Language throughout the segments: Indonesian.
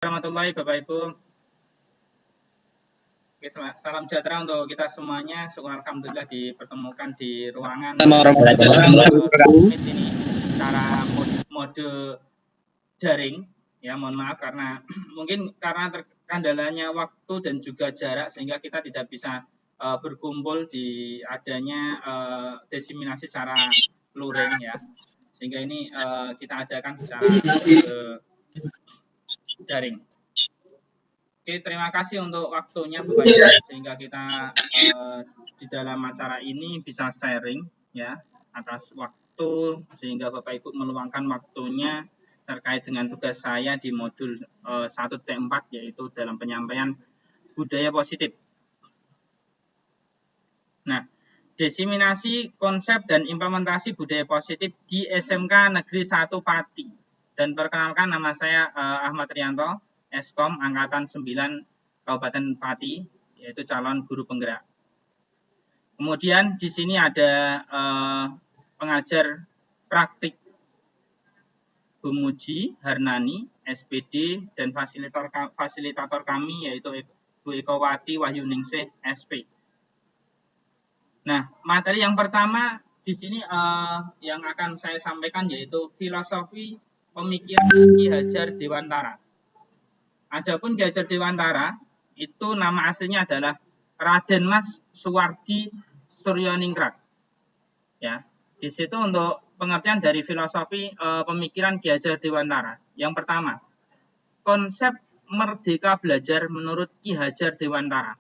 Warahmatullahi Bapak Ibu. Oke, salam sejahtera untuk kita semuanya. Syukur alhamdulillah dipertemukan di ruangan Meet ini secara mode daring. Ya, mohon maaf karena mungkin karena terkendalanya waktu dan juga jarak sehingga kita tidak bisa berkumpul di adanya diseminasi secara luring ya. Sehingga ini kita adakan secara mode daring. Oke, terima kasih untuk waktunya Bapak Ibu sehingga kita di dalam acara ini bisa sharing ya atas waktu sehingga Bapak Ibu meluangkan waktunya terkait dengan tugas saya di modul 1T4 yaitu dalam penyampaian budaya positif. Nah, diseminasi konsep dan implementasi budaya positif di SMK Negeri 1 Pati. Dan perkenalkan nama saya Ahmad Rianto, Eskom Angkatan 9 Kabupaten Pati, yaitu calon guru penggerak. Kemudian di sini ada pengajar praktik Bu Muji Harnani, SPD, dan fasilitator kami yaitu Bu Ekowati Wahyuningsih, SP. Nah, materi yang pertama di sini yang akan saya sampaikan yaitu filosofi pemikiran Ki Hajar Dewantara. Adapun Ki Hajar Dewantara itu nama aslinya adalah Raden Mas Suwardi Suryaningrat. Ya, di situ untuk pengertian dari filosofi pemikiran Ki Hajar Dewantara. Yang pertama, konsep merdeka belajar menurut Ki Hajar Dewantara.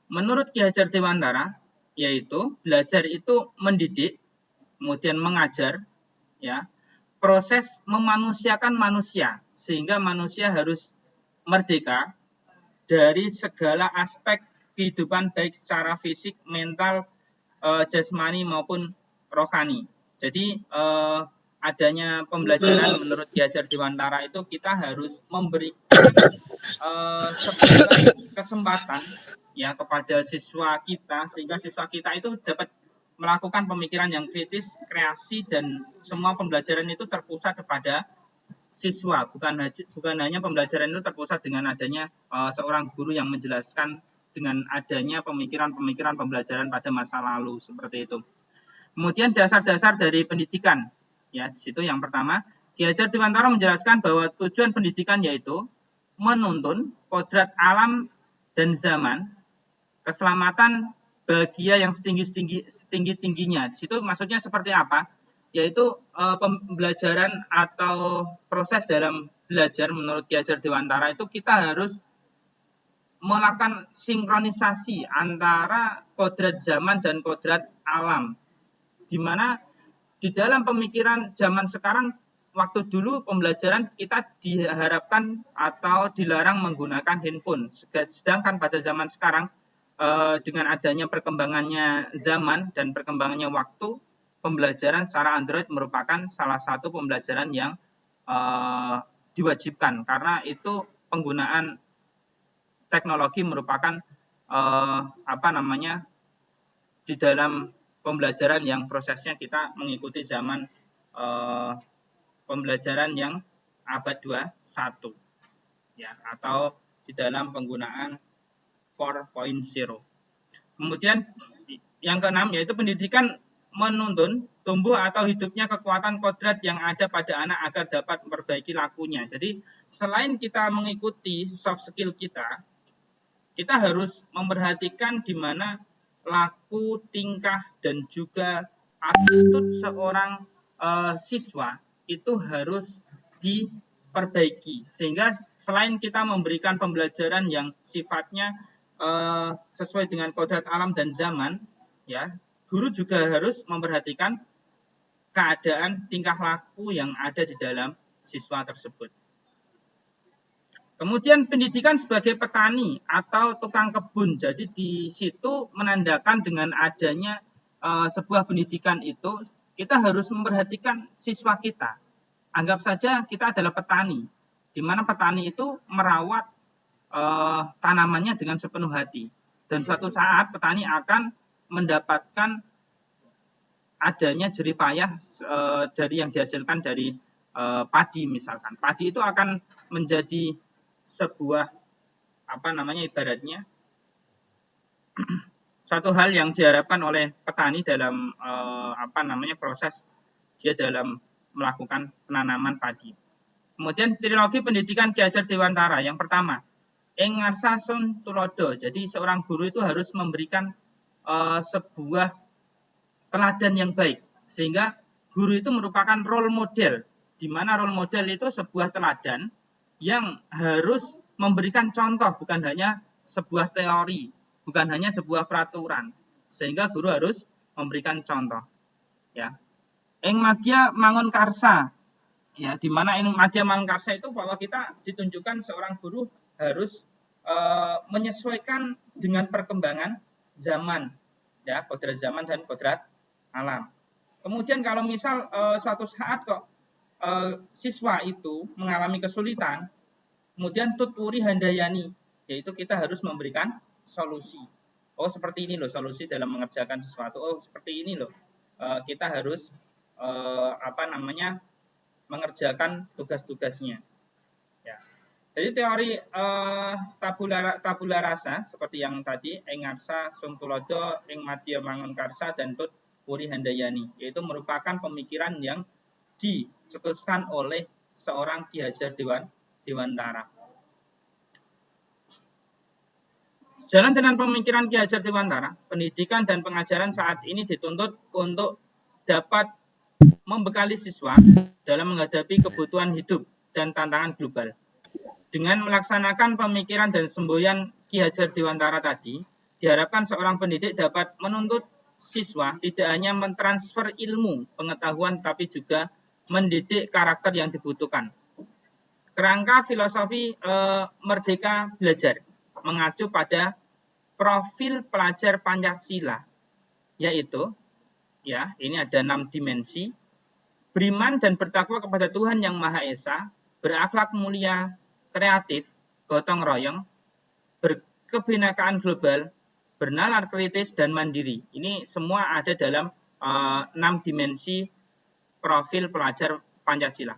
Menurut Ki Hajar Dewantara, yaitu belajar itu mendidik, kemudian mengajar, ya, proses memanusiakan manusia sehingga manusia harus merdeka dari segala aspek kehidupan baik secara fisik, mental, jasmani maupun rohani. Jadi adanya pembelajaran menurut Ki Hajar Dewantara itu kita harus memberikan sebuah kesempatan ya kepada siswa kita sehingga siswa kita itu dapat melakukan pemikiran yang kritis, kreasi dan semua pembelajaran itu terpusat kepada siswa, bukan hanya pembelajaran itu terpusat dengan adanya seorang guru yang menjelaskan dengan adanya pemikiran-pemikiran pembelajaran pada masa lalu seperti itu. Kemudian dasar-dasar dari pendidikan, ya di situ yang pertama, Ki Hajar Dewantara menjelaskan bahwa tujuan pendidikan yaitu menuntun kodrat alam dan zaman, keselamatan bahagia yang setinggi-tingginya. Di situ maksudnya seperti apa? Yaitu pembelajaran atau proses dalam belajar menurut Ki Hajar Dewantara itu kita harus melakukan sinkronisasi antara kodrat zaman dan kodrat alam. Di mana di dalam pemikiran zaman sekarang, waktu dulu pembelajaran kita diharapkan atau dilarang menggunakan handphone. Sedangkan pada zaman sekarang dengan adanya perkembangannya zaman dan perkembangannya waktu, pembelajaran secara Android merupakan salah satu pembelajaran yang diwajibkan karena itu penggunaan teknologi merupakan di dalam pembelajaran yang prosesnya kita mengikuti zaman pembelajaran yang abad 21 ya atau di dalam penggunaan 4.0. Kemudian yang keenam yaitu pendidikan menuntun tumbuh atau hidupnya kekuatan kodrat yang ada pada anak agar dapat memperbaiki lakunya. Jadi selain kita mengikuti soft skill kita harus memperhatikan di mana laku, tingkah dan juga attitude seorang siswa itu harus diperbaiki sehingga selain kita memberikan pembelajaran yang sifatnya sesuai dengan kodrat alam dan zaman, ya, guru juga harus memperhatikan keadaan tingkah laku yang ada di dalam siswa tersebut. Kemudian pendidikan sebagai petani atau tukang kebun. Jadi di situ menandakan dengan adanya sebuah pendidikan itu kita harus memperhatikan siswa kita. Anggap saja kita adalah petani, di mana petani itu merawat tanamannya dengan sepenuh hati. Dan suatu saat petani akan mendapatkan adanya jerih payah dari yang dihasilkan dari padi misalkan. Padi itu akan menjadi sebuah ibaratnya suatu hal yang diharapkan oleh petani dalam proses dia dalam melakukan penanaman padi. Kemudian trilogi pendidikan Ki Hajar Dewantara yang pertama, ing ngarsa sun tulodo. Jadi seorang guru itu harus memberikan sebuah teladan yang baik, sehingga guru itu merupakan role model, di mana role model itu sebuah teladan yang harus memberikan contoh, bukan hanya sebuah teori, bukan hanya sebuah peraturan, sehingga guru harus memberikan contoh. Ya, ing madya mangun karsa, ya, di mana ing madya mangun karsa itu bahwa kita ditunjukkan seorang guru harus menyesuaikan dengan perkembangan zaman, ya, kodrat zaman dan kodrat alam. Kemudian kalau misal suatu saat kok siswa itu mengalami kesulitan, kemudian tuturi handayani, yaitu kita harus memberikan solusi. Oh, seperti ini loh solusi dalam mengerjakan sesuatu. Oh, seperti ini loh kita harus mengerjakan tugas-tugasnya. Ya. Jadi teori tabula rasa seperti yang tadi, ing ngarsa sung tulodo, ing madya mangun karsa, dan tut puri handayani, yaitu merupakan pemikiran yang dicetuskan oleh seorang Ki Hajar Dewantara. Sejalan dengan pemikiran Ki Hajar Dewantara, pendidikan dan pengajaran saat ini dituntut untuk dapat membekali siswa dalam menghadapi kebutuhan hidup dan tantangan global. Dengan melaksanakan pemikiran dan semboyan Ki Hajar Dewantara tadi, diharapkan seorang pendidik dapat menuntut siswa tidak hanya mentransfer ilmu, pengetahuan, tapi juga mendidik karakter yang dibutuhkan. Kerangka filosofi merdeka belajar mengacu pada profil pelajar Pancasila, yaitu, ya, ini ada 6 dimensi: beriman dan bertakwa kepada Tuhan Yang Maha Esa, berakhlak mulia, kreatif, gotong royong, berkebinekaan global, bernalar kritis, dan mandiri. Ini semua ada dalam 6 dimensi profil pelajar Pancasila.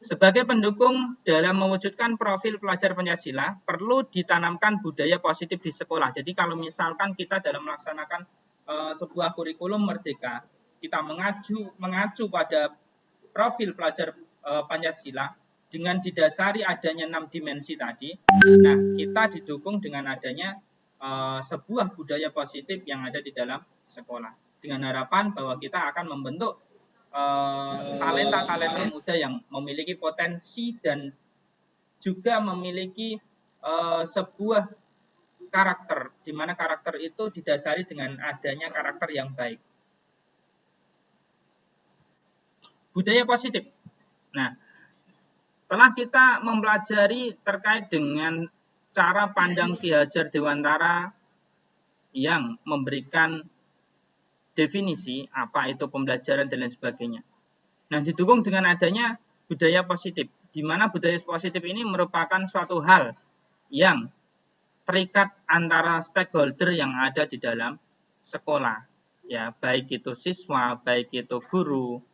Sebagai pendukung dalam mewujudkan profil pelajar Pancasila, perlu ditanamkan budaya positif di sekolah. Jadi kalau misalkan kita dalam melaksanakan sebuah kurikulum merdeka, kita mengacu pada profil pelajar Pancasila dengan didasari adanya 6 dimensi tadi. Nah, kita didukung dengan adanya sebuah budaya positif yang ada di dalam sekolah, dengan harapan bahwa kita akan membentuk talenta-talenta muda yang memiliki potensi dan juga memiliki sebuah karakter, di mana karakter itu didasari dengan adanya karakter yang baik. Budaya positif. Nah, setelah kita mempelajari terkait dengan cara pandang Ki Hajar Dewantara yang memberikan definisi apa itu pembelajaran dan lain sebagainya. Nah, didukung dengan adanya budaya positif, di mana budaya positif ini merupakan suatu hal yang terikat antara stakeholder yang ada di dalam sekolah, ya, baik itu siswa, baik itu guru,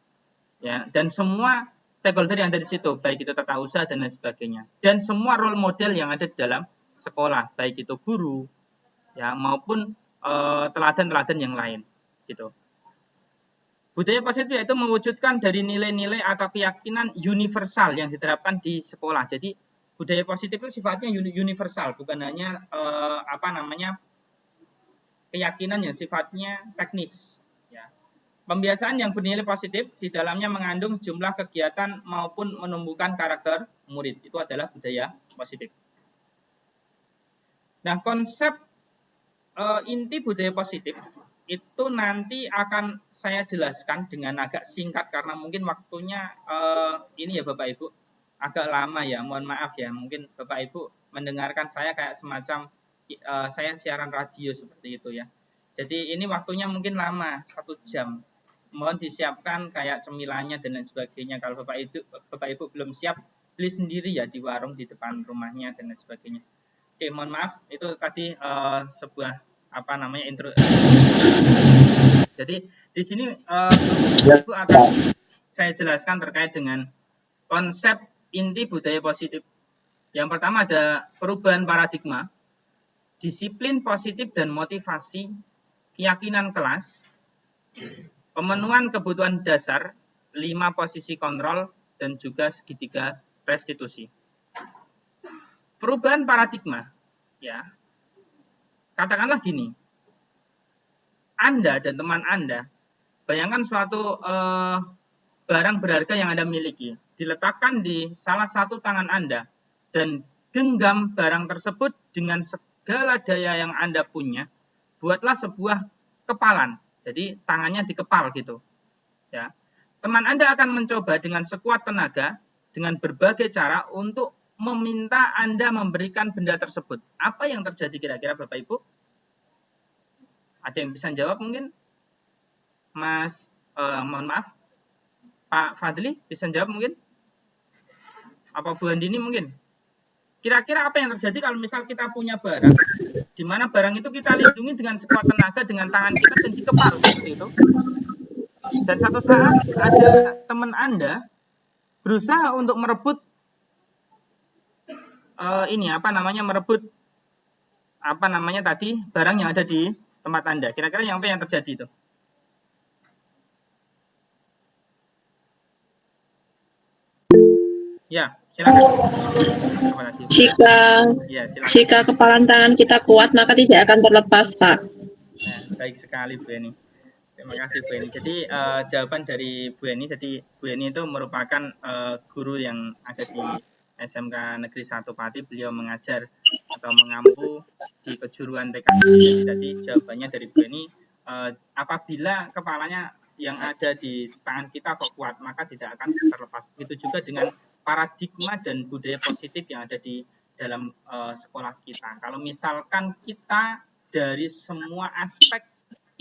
ya, dan semua stakeholder yang ada di situ, baik itu tata usaha dan lain sebagainya, dan semua role model yang ada di dalam sekolah, baik itu guru, ya, maupun teladan-teladan yang lain, gitu. Budaya positif yaitu mewujudkan dari nilai-nilai atau keyakinan universal yang diterapkan di sekolah. Jadi budaya positif itu sifatnya universal, bukan hanya keyakinan yang sifatnya teknis. Ya. Pembiasaan yang bernilai positif di dalamnya mengandung jumlah kegiatan maupun menumbuhkan karakter murid. Itu adalah budaya positif. Nah, konsep inti budaya positif itu nanti akan saya jelaskan dengan agak singkat karena mungkin waktunya ini ya Bapak Ibu agak lama ya, mohon maaf ya, mungkin Bapak Ibu mendengarkan saya kayak semacam saya siaran radio seperti itu ya. Jadi ini waktunya mungkin lama, 1 jam. Mohon disiapkan kayak cemilannya dan lain sebagainya. Kalau Bapak Ibu belum siap, beli sendiri ya di warung di depan rumahnya dan lain sebagainya. Oke, mohon maaf, itu tadi sebuah intro. Jadi di sini Ibu akan saya jelaskan terkait dengan konsep inti budaya positif. Yang pertama ada perubahan paradigma, disiplin positif dan motivasi, keyakinan kelas, pemenuhan kebutuhan dasar, 5 posisi kontrol, dan juga segitiga restitusi. Perubahan paradigma, ya. Katakanlah gini, Anda dan teman Anda, bayangkan suatu barang berharga yang Anda miliki, diletakkan di salah satu tangan Anda, dan genggam barang tersebut dengan segala daya yang Anda punya, buatlah sebuah kepalan. Jadi tangannya dikepal gitu. Ya. Teman Anda akan mencoba dengan sekuat tenaga, dengan berbagai cara untuk meminta Anda memberikan benda tersebut. Apa yang terjadi kira-kira Bapak Ibu? Ada yang bisa jawab mungkin? Mas, mohon maaf, Pak Fadli bisa jawab mungkin? Apa Bu Andini mungkin? Kira-kira apa yang terjadi kalau misal kita punya barang, di mana barang itu kita lindungi dengan sekuat tenaga dengan tangan kita dan dikepal seperti itu. Dan satu saat ada teman Anda berusaha untuk merebut merebut tadi barang yang ada di tempat Anda. Kira-kira yang apa yang terjadi itu? Ya, silakan. Jika kepalan tangan kita kuat, maka tidak akan terlepas, Pak. Nah, baik sekali Bu Eni. Terima kasih Bu Eni. Jadi jawaban dari Bu Eni. Jadi Bu Eni itu merupakan guru yang ada di SMK Negeri 1 Pati. Beliau mengajar atau mengampu di kejuruan TKI. Jadi jawabannya dari Bu Eni, apabila kepalanya yang ada di tangan kita kok kuat, maka tidak akan terlepas. Begitu juga dengan paradigma dan budaya positif yang ada di dalam sekolah kita. Kalau misalkan kita dari semua aspek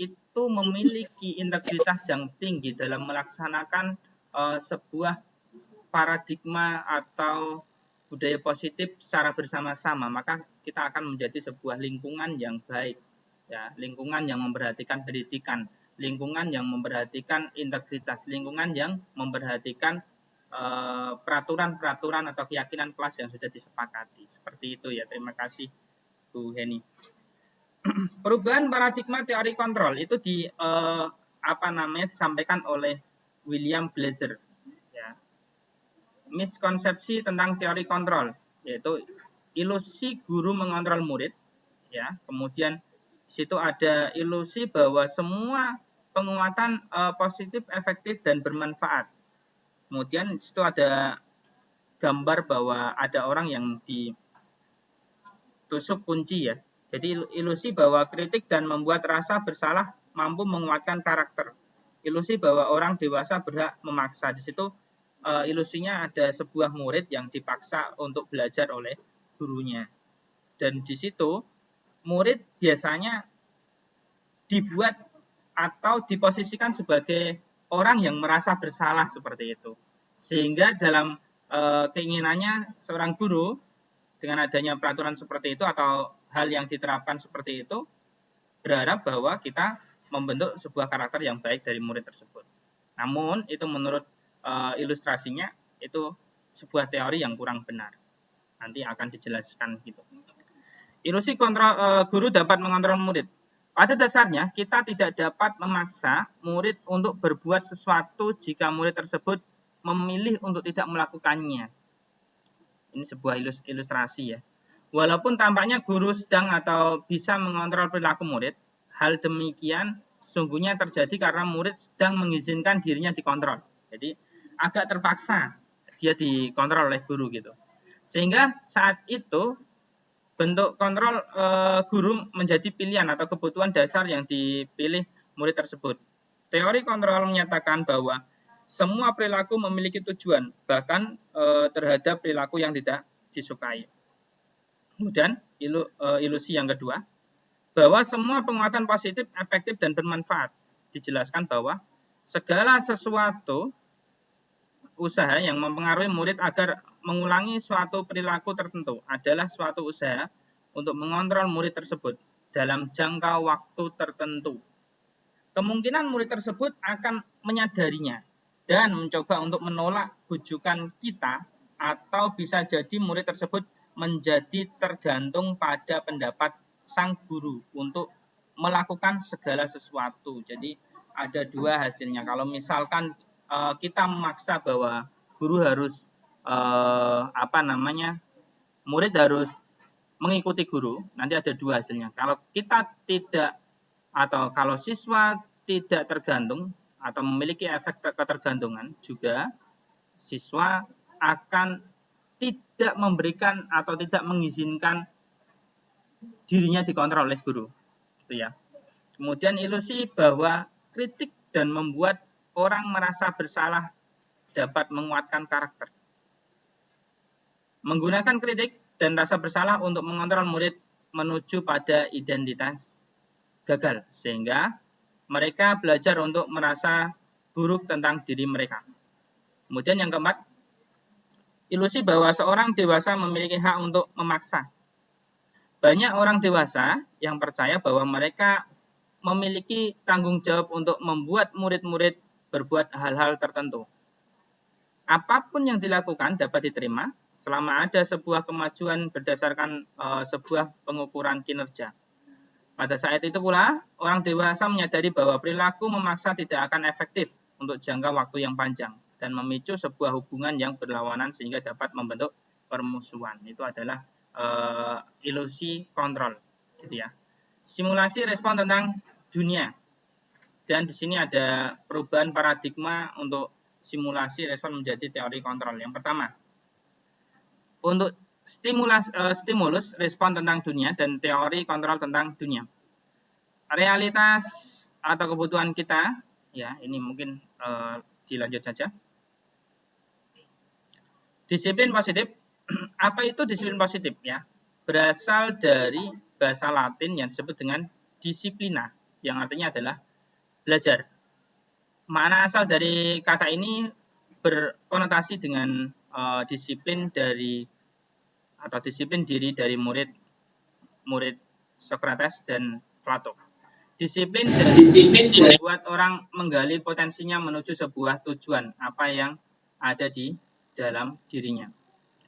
itu memiliki integritas yang tinggi dalam melaksanakan sebuah paradigma atau budaya positif secara bersama-sama, maka kita akan menjadi sebuah lingkungan yang baik, ya, lingkungan yang memperhatikan pendidikan, lingkungan yang memperhatikan integritas, lingkungan yang memperhatikan peraturan-peraturan atau keyakinan kelas yang sudah disepakati. Seperti itu ya. Terima kasih Bu Heni. Perubahan paradigma teori kontrol itu disampaikan oleh William Blazer. Ya. Miskonsepsi tentang teori kontrol, yaitu ilusi guru mengontrol murid. Ya. Kemudian di situ ada ilusi bahwa semua penguatan positif, efektif, dan bermanfaat. Kemudian di situ ada gambar bahwa ada orang yang ditusuk kunci ya. Jadi ilusi bahwa kritik dan membuat rasa bersalah mampu menguatkan karakter. Ilusi bahwa orang dewasa berhak memaksa. Di situ ilusinya ada sebuah murid yang dipaksa untuk belajar oleh gurunya. Dan di situ murid biasanya dibuat atau diposisikan sebagai orang yang merasa bersalah seperti itu. Sehingga dalam keinginannya seorang guru dengan adanya peraturan seperti itu atau hal yang diterapkan seperti itu, berharap bahwa kita membentuk sebuah karakter yang baik dari murid tersebut. Namun itu menurut ilustrasinya itu sebuah teori yang kurang benar. Nanti akan dijelaskan gitu. Ilusi guru dapat mengontrol murid. Pada dasarnya, kita tidak dapat memaksa murid untuk berbuat sesuatu jika murid tersebut memilih untuk tidak melakukannya. Ini sebuah ilustrasi ya. Walaupun tampaknya guru sedang atau bisa mengontrol perilaku murid, hal demikian sesungguhnya terjadi karena murid sedang mengizinkan dirinya dikontrol. Jadi agak terpaksa dia dikontrol oleh guru gitu. Sehingga saat itu bentuk kontrol guru menjadi pilihan atau kebutuhan dasar yang dipilih murid tersebut. Teori kontrol menyatakan bahwa semua perilaku memiliki tujuan, bahkan terhadap perilaku yang tidak disukai. Kemudian ilusi yang kedua, bahwa semua penguatan positif, efektif, dan bermanfaat. Dijelaskan bahwa segala sesuatu usaha yang mempengaruhi murid agar mengulangi suatu perilaku tertentu adalah suatu usaha untuk mengontrol murid tersebut dalam jangka waktu tertentu. Kemungkinan murid tersebut akan menyadarinya dan mencoba untuk menolak bujukan kita, atau bisa jadi murid tersebut menjadi tergantung pada pendapat sang guru untuk melakukan segala sesuatu. Jadi ada dua hasilnya. Kalau misalkan kita memaksa bahwa guru harus murid harus mengikuti guru, nanti ada dua hasilnya. Kalau kita tidak atau kalau siswa tidak tergantung atau memiliki efek ketergantungan, juga siswa akan tidak memberikan atau tidak mengizinkan dirinya dikontrol oleh guru, gitu ya. Kemudian ilusi bahwa kritik dan membuat orang merasa bersalah dapat menguatkan karakter. Menggunakan kritik dan rasa bersalah untuk mengontrol murid menuju pada identitas gagal, sehingga mereka belajar untuk merasa buruk tentang diri mereka. Kemudian yang keempat, ilusi bahwa seorang dewasa memiliki hak untuk memaksa. Banyak orang dewasa yang percaya bahwa mereka memiliki tanggung jawab untuk membuat murid-murid berbuat hal-hal tertentu. Apapun yang dilakukan dapat diterima selama ada sebuah kemajuan berdasarkan sebuah pengukuran kinerja. Pada saat itu pula, orang dewasa menyadari bahwa perilaku memaksa tidak akan efektif untuk jangka waktu yang panjang dan memicu sebuah hubungan yang berlawanan sehingga dapat membentuk permusuhan. Itu adalah ilusi kontrol, gitu ya. Simulasi respon tentang dunia. Dan di sini ada perubahan paradigma untuk simulasi respon menjadi teori kontrol. Yang pertama, untuk stimulus respon tentang dunia dan teori kontrol tentang dunia. Realitas atau kebutuhan kita, ya ini mungkin dilanjut saja. Disiplin positif. Apa itu disiplin positif ya? Berasal dari bahasa Latin yang disebut dengan disiplina, yang artinya adalah belajar. Makna asal dari kata ini berkonotasi dengan disiplin diri dari murid Socrates dan Plato. Disiplin membuat orang menggali potensinya menuju sebuah tujuan apa yang ada di dalam dirinya.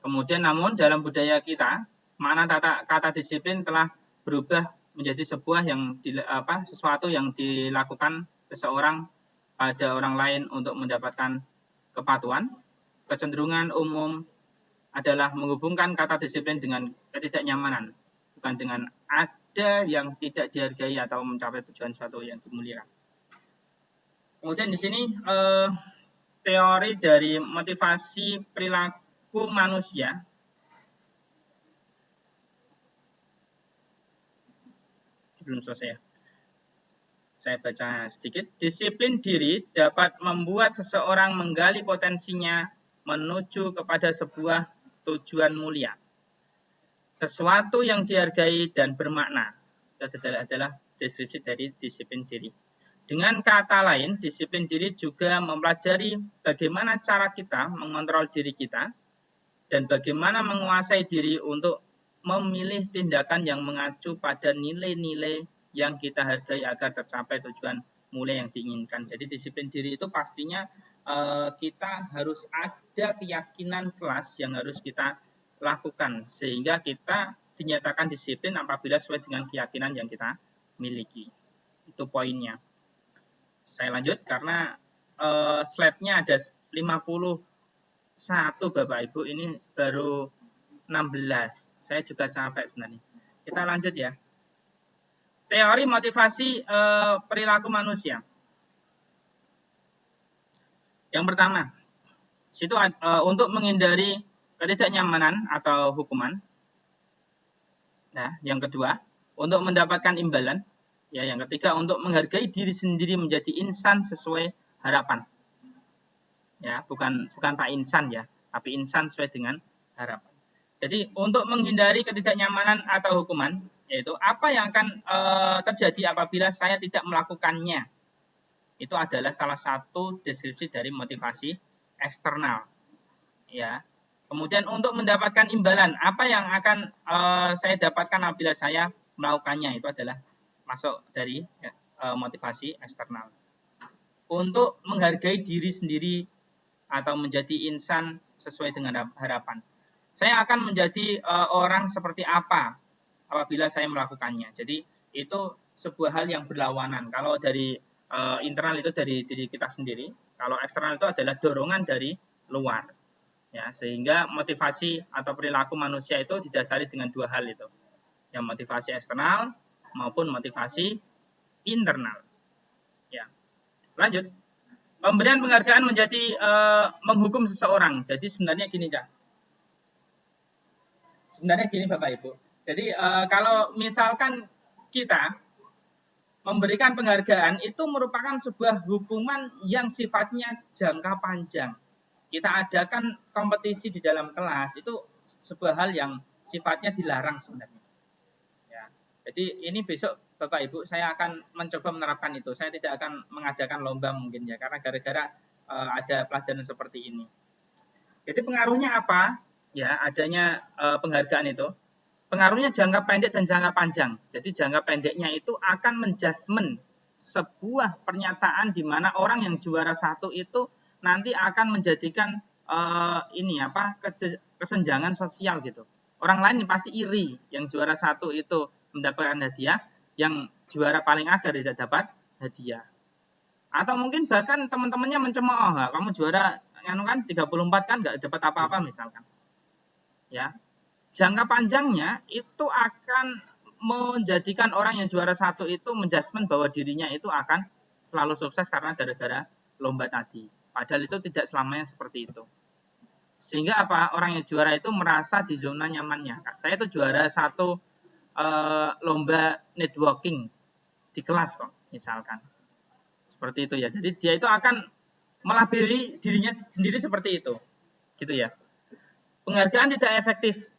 Kemudian namun dalam budaya kita, makna kata disiplin telah berubah menjadi sesuatu yang dilakukan seseorang pada orang lain untuk mendapatkan kepatuhan. Kecenderungan umum adalah menghubungkan kata disiplin dengan ketidaknyamanan, bukan dengan ada yang tidak dihargai atau mencapai tujuan suatu yang dimuliakan. Kemudian di sini teori dari motivasi perilaku manusia. Belum selesai ya. Saya baca sedikit. Disiplin diri dapat membuat seseorang menggali potensinya menuju kepada sebuah tujuan mulia. Sesuatu yang dihargai dan bermakna. Itu adalah deskripsi dari disiplin diri. Dengan kata lain, disiplin diri juga mempelajari bagaimana cara kita mengontrol diri kita dan bagaimana menguasai diri untuk memilih tindakan yang mengacu pada nilai-nilai yang kita hargai agar tercapai tujuan mulia yang diinginkan. Jadi disiplin diri itu pastinya kita harus ada keyakinan kelas yang harus kita lakukan sehingga kita dinyatakan disiplin apabila sesuai dengan keyakinan yang kita miliki. Itu poinnya. Saya lanjut karena slide-nya ada 51 Bapak Ibu, ini baru 16. Saya juga capek sebenarnya. Kita lanjut ya. Teori motivasi perilaku manusia. Yang pertama, situ untuk menghindari ketidaknyamanan atau hukuman. Nah, yang kedua, untuk mendapatkan imbalan. Ya, yang ketiga, untuk menghargai diri sendiri menjadi insan sesuai harapan. Ya, bukan tak insan ya, tapi insan sesuai dengan harapan. Jadi, untuk menghindari ketidaknyamanan atau hukuman, yaitu apa yang akan terjadi apabila saya tidak melakukannya. Itu adalah salah satu deskripsi dari motivasi eksternal. Ya. Kemudian untuk mendapatkan imbalan, apa yang akan saya dapatkan apabila saya melakukannya, itu adalah masuk dari motivasi eksternal. Untuk menghargai diri sendiri atau menjadi insan sesuai dengan harapan. saya akan menjadi orang seperti apa apabila saya melakukannya. Jadi itu sebuah hal yang berlawanan. Kalau dari internal itu dari diri kita sendiri, kalau eksternal itu adalah dorongan dari luar. Ya, sehingga motivasi atau perilaku manusia itu didasari dengan dua hal itu. Yang motivasi eksternal maupun motivasi internal. Ya. Lanjut. Pemberian penghargaan menjadi menghukum seseorang. Jadi sebenarnya gini, Cak. Sebenarnya gini Bapak Ibu. Jadi kalau misalkan kita memberikan penghargaan itu merupakan sebuah hukuman yang sifatnya jangka panjang. Kita adakan kompetisi di dalam kelas itu sebuah hal yang sifatnya dilarang sebenarnya. Ya. Jadi ini besok Bapak Ibu saya akan mencoba menerapkan itu. Saya tidak akan mengadakan lomba mungkin ya karena gara-gara ada pelajaran seperti ini. Jadi pengaruhnya apa? Ya, adanya penghargaan itu. Pengaruhnya jangka pendek dan jangka panjang. Jadi jangka pendeknya itu akan menjudgment sebuah pernyataan di mana orang yang juara satu itu nanti akan menjadikan kesenjangan sosial gitu. Orang lain pasti iri yang juara satu itu mendapatkan hadiah, yang juara paling akhir tidak dapat hadiah. Atau mungkin bahkan teman-temannya mencemooh, kamu juara anu kan 34 kan nggak dapat apa-apa misalkan. Ya. Jangka panjangnya itu akan menjadikan orang yang juara satu itu menjudgment bahwa dirinya itu akan selalu sukses karena gara-gara lomba tadi. Padahal itu tidak selamanya seperti itu. Sehingga apa? Orang yang juara itu merasa di zona nyamannya. Saya itu juara satu lomba networking di kelas kok, misalkan. Seperti itu ya. Jadi dia itu akan melabeli dirinya sendiri seperti itu. Gitu ya. Penghargaan tidak efektif.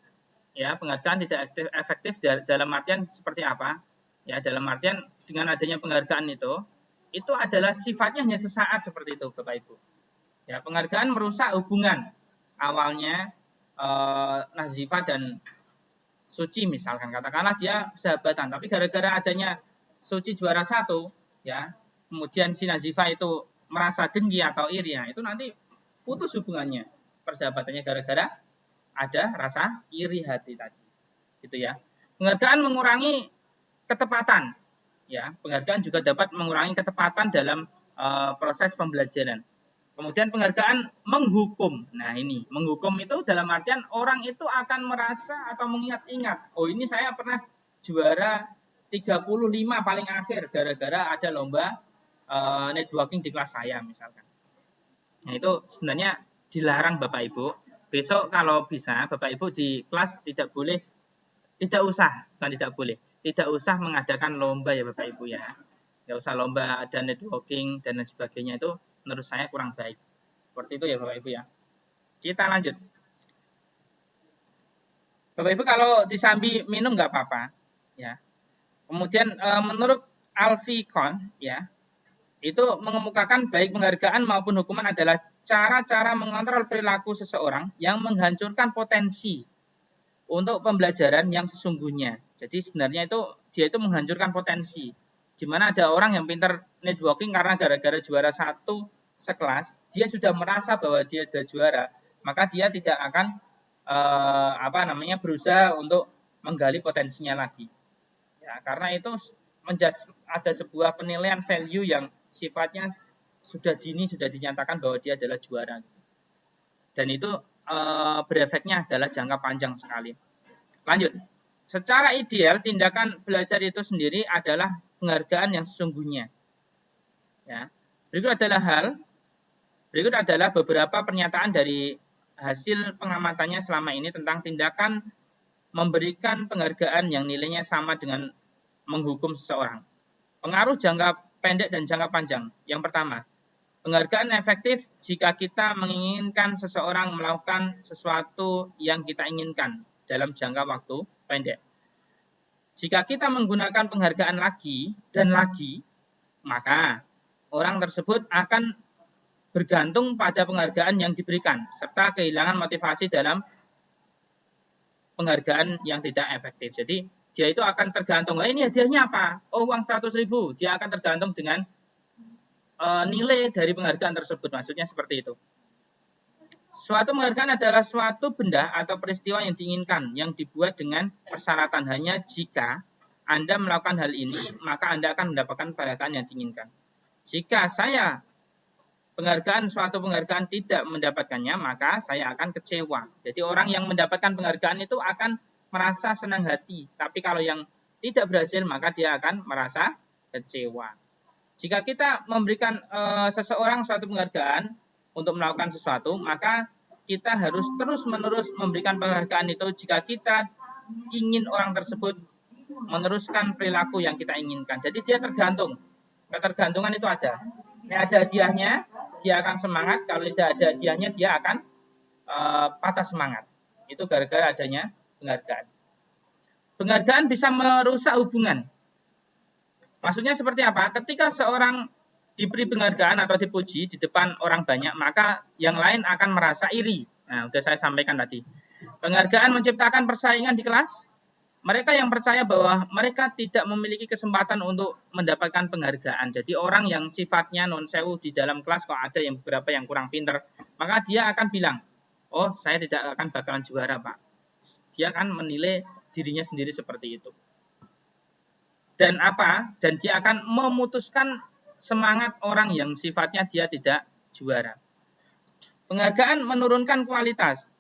Ya, penghargaan tidak efektif dalam artian seperti apa? Ya, dalam artian dengan adanya penghargaan itu adalah sifatnya hanya sesaat seperti itu, Bapak Ibu. Ya, penghargaan merusak hubungan awalnya Nazifah dan Suci misalkan, katakanlah dia sahabatan, tapi gara-gara adanya Suci juara satu, ya, kemudian si Nazifah itu merasa dengki atau iri, ya, itu nanti putus hubungannya, persahabatannya gara-gara ada rasa iri hati tadi, gitu ya. Penghargaan mengurangi ketepatan, ya. Penghargaan juga dapat mengurangi ketepatan dalam proses pembelajaran. Kemudian penghargaan menghukum. Nah ini menghukum itu dalam artian orang itu akan merasa atau mengingat-ingat, oh ini saya pernah juara 35 paling akhir gara-gara ada lomba networking di kelas saya misalkan. Nah itu sebenarnya dilarang Bapak Ibu. Besok kalau bisa Bapak Ibu di kelas tidak usah mengadakan lomba ya Bapak Ibu ya. Nggak usah lomba ada networking dan lain sebagainya, itu menurut saya kurang baik. Seperti itu ya Bapak Ibu ya. Kita lanjut. Bapak Ibu kalau disambi minum nggak apa-apa ya. Kemudian menurut Alfie Kohn ya, itu mengemukakan baik penghargaan maupun hukuman adalah cara-cara mengontrol perilaku seseorang yang menghancurkan potensi untuk pembelajaran yang sesungguhnya. Jadi sebenarnya dia itu menghancurkan potensi. Di mana ada orang yang pintar networking karena gara-gara juara satu sekelas, dia sudah merasa bahwa dia sudah juara, maka dia tidak akan berusaha untuk menggali potensinya lagi. Ya, karena itu ada sebuah penilaian value yang sifatnya sudah dinyatakan bahwa dia adalah juara. Dan itu berefeknya adalah jangka panjang sekali. Lanjut. Secara ideal tindakan belajar itu sendiri adalah penghargaan yang sesungguhnya. Ya. Berikut adalah beberapa pernyataan dari hasil pengamatannya selama ini tentang tindakan memberikan penghargaan yang nilainya sama dengan menghukum seseorang. Pengaruh jangka pendek dan jangka panjang. Yang pertama, penghargaan efektif jika kita menginginkan seseorang melakukan sesuatu yang kita inginkan dalam jangka waktu pendek. Jika kita menggunakan penghargaan lagi dan lagi, maka orang tersebut akan bergantung pada penghargaan yang diberikan, serta kehilangan motivasi dalam penghargaan yang tidak efektif. Jadi dia itu akan tergantung, ini hadiahnya apa? Oh, uang 100.000. Dia akan tergantung dengan nilai dari penghargaan tersebut. Maksudnya seperti itu. Suatu penghargaan adalah suatu benda atau peristiwa yang diinginkan, yang dibuat dengan persyaratan hanya jika Anda melakukan hal ini, maka Anda akan mendapatkan penghargaan yang diinginkan. Jika saya suatu penghargaan tidak mendapatkannya, maka saya akan kecewa. Jadi orang yang mendapatkan penghargaan itu akan merasa senang hati. Tapi kalau yang tidak berhasil, maka dia akan merasa kecewa. Jika kita memberikan seseorang suatu penghargaan untuk melakukan sesuatu, maka kita harus terus-menerus memberikan penghargaan itu jika kita ingin orang tersebut meneruskan perilaku yang kita inginkan. Jadi dia tergantung. Ketergantungan itu ada. Ini ada hadiahnya, dia akan semangat. Kalau tidak ada hadiahnya, dia akan patah semangat. Itu gara-gara adanya penghargaan. Penghargaan bisa merusak hubungan. Maksudnya seperti apa? Ketika seorang diberi penghargaan atau dipuji di depan orang banyak, maka yang lain akan merasa iri. Nah, sudah saya sampaikan tadi. Penghargaan menciptakan persaingan di kelas. Mereka yang percaya bahwa mereka tidak memiliki kesempatan untuk mendapatkan penghargaan. Jadi orang yang sifatnya non-sewu di dalam kelas, kok ada yang beberapa yang kurang pinter, maka dia akan bilang, oh saya tidak akan bakalan juara Pak. Dia akan menilai dirinya sendiri seperti itu. Dan dia akan memutuskan semangat orang yang sifatnya dia tidak juara. Penghargaan menurunkan kualitas.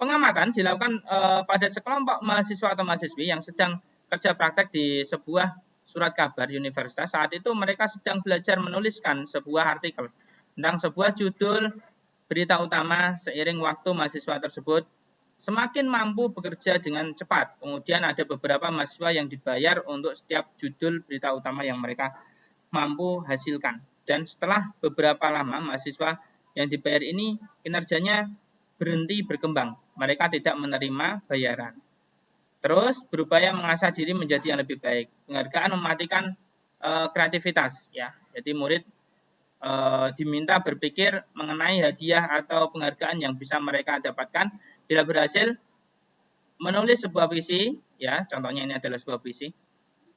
Pengamatan dilakukan pada sekelompok mahasiswa atau mahasiswi yang sedang kerja praktek di sebuah surat kabar universitas. Saat itu mereka sedang belajar menuliskan sebuah artikel tentang sebuah judul berita utama. Seiring waktu mahasiswa tersebut semakin mampu bekerja dengan cepat. Kemudian ada beberapa mahasiswa yang dibayar untuk setiap judul berita utama yang mereka mampu hasilkan. Dan setelah beberapa lama, mahasiswa yang dibayar ini kinerjanya berhenti berkembang. Mereka tidak menerima bayaran. Terus berupaya mengasah diri menjadi yang lebih baik. Penghargaan mematikan kreativitas. Ya. Jadi murid diminta berpikir mengenai hadiah atau penghargaan yang bisa mereka dapatkan. Bila berhasil menulis sebuah puisi, ya, contohnya ini adalah sebuah puisi.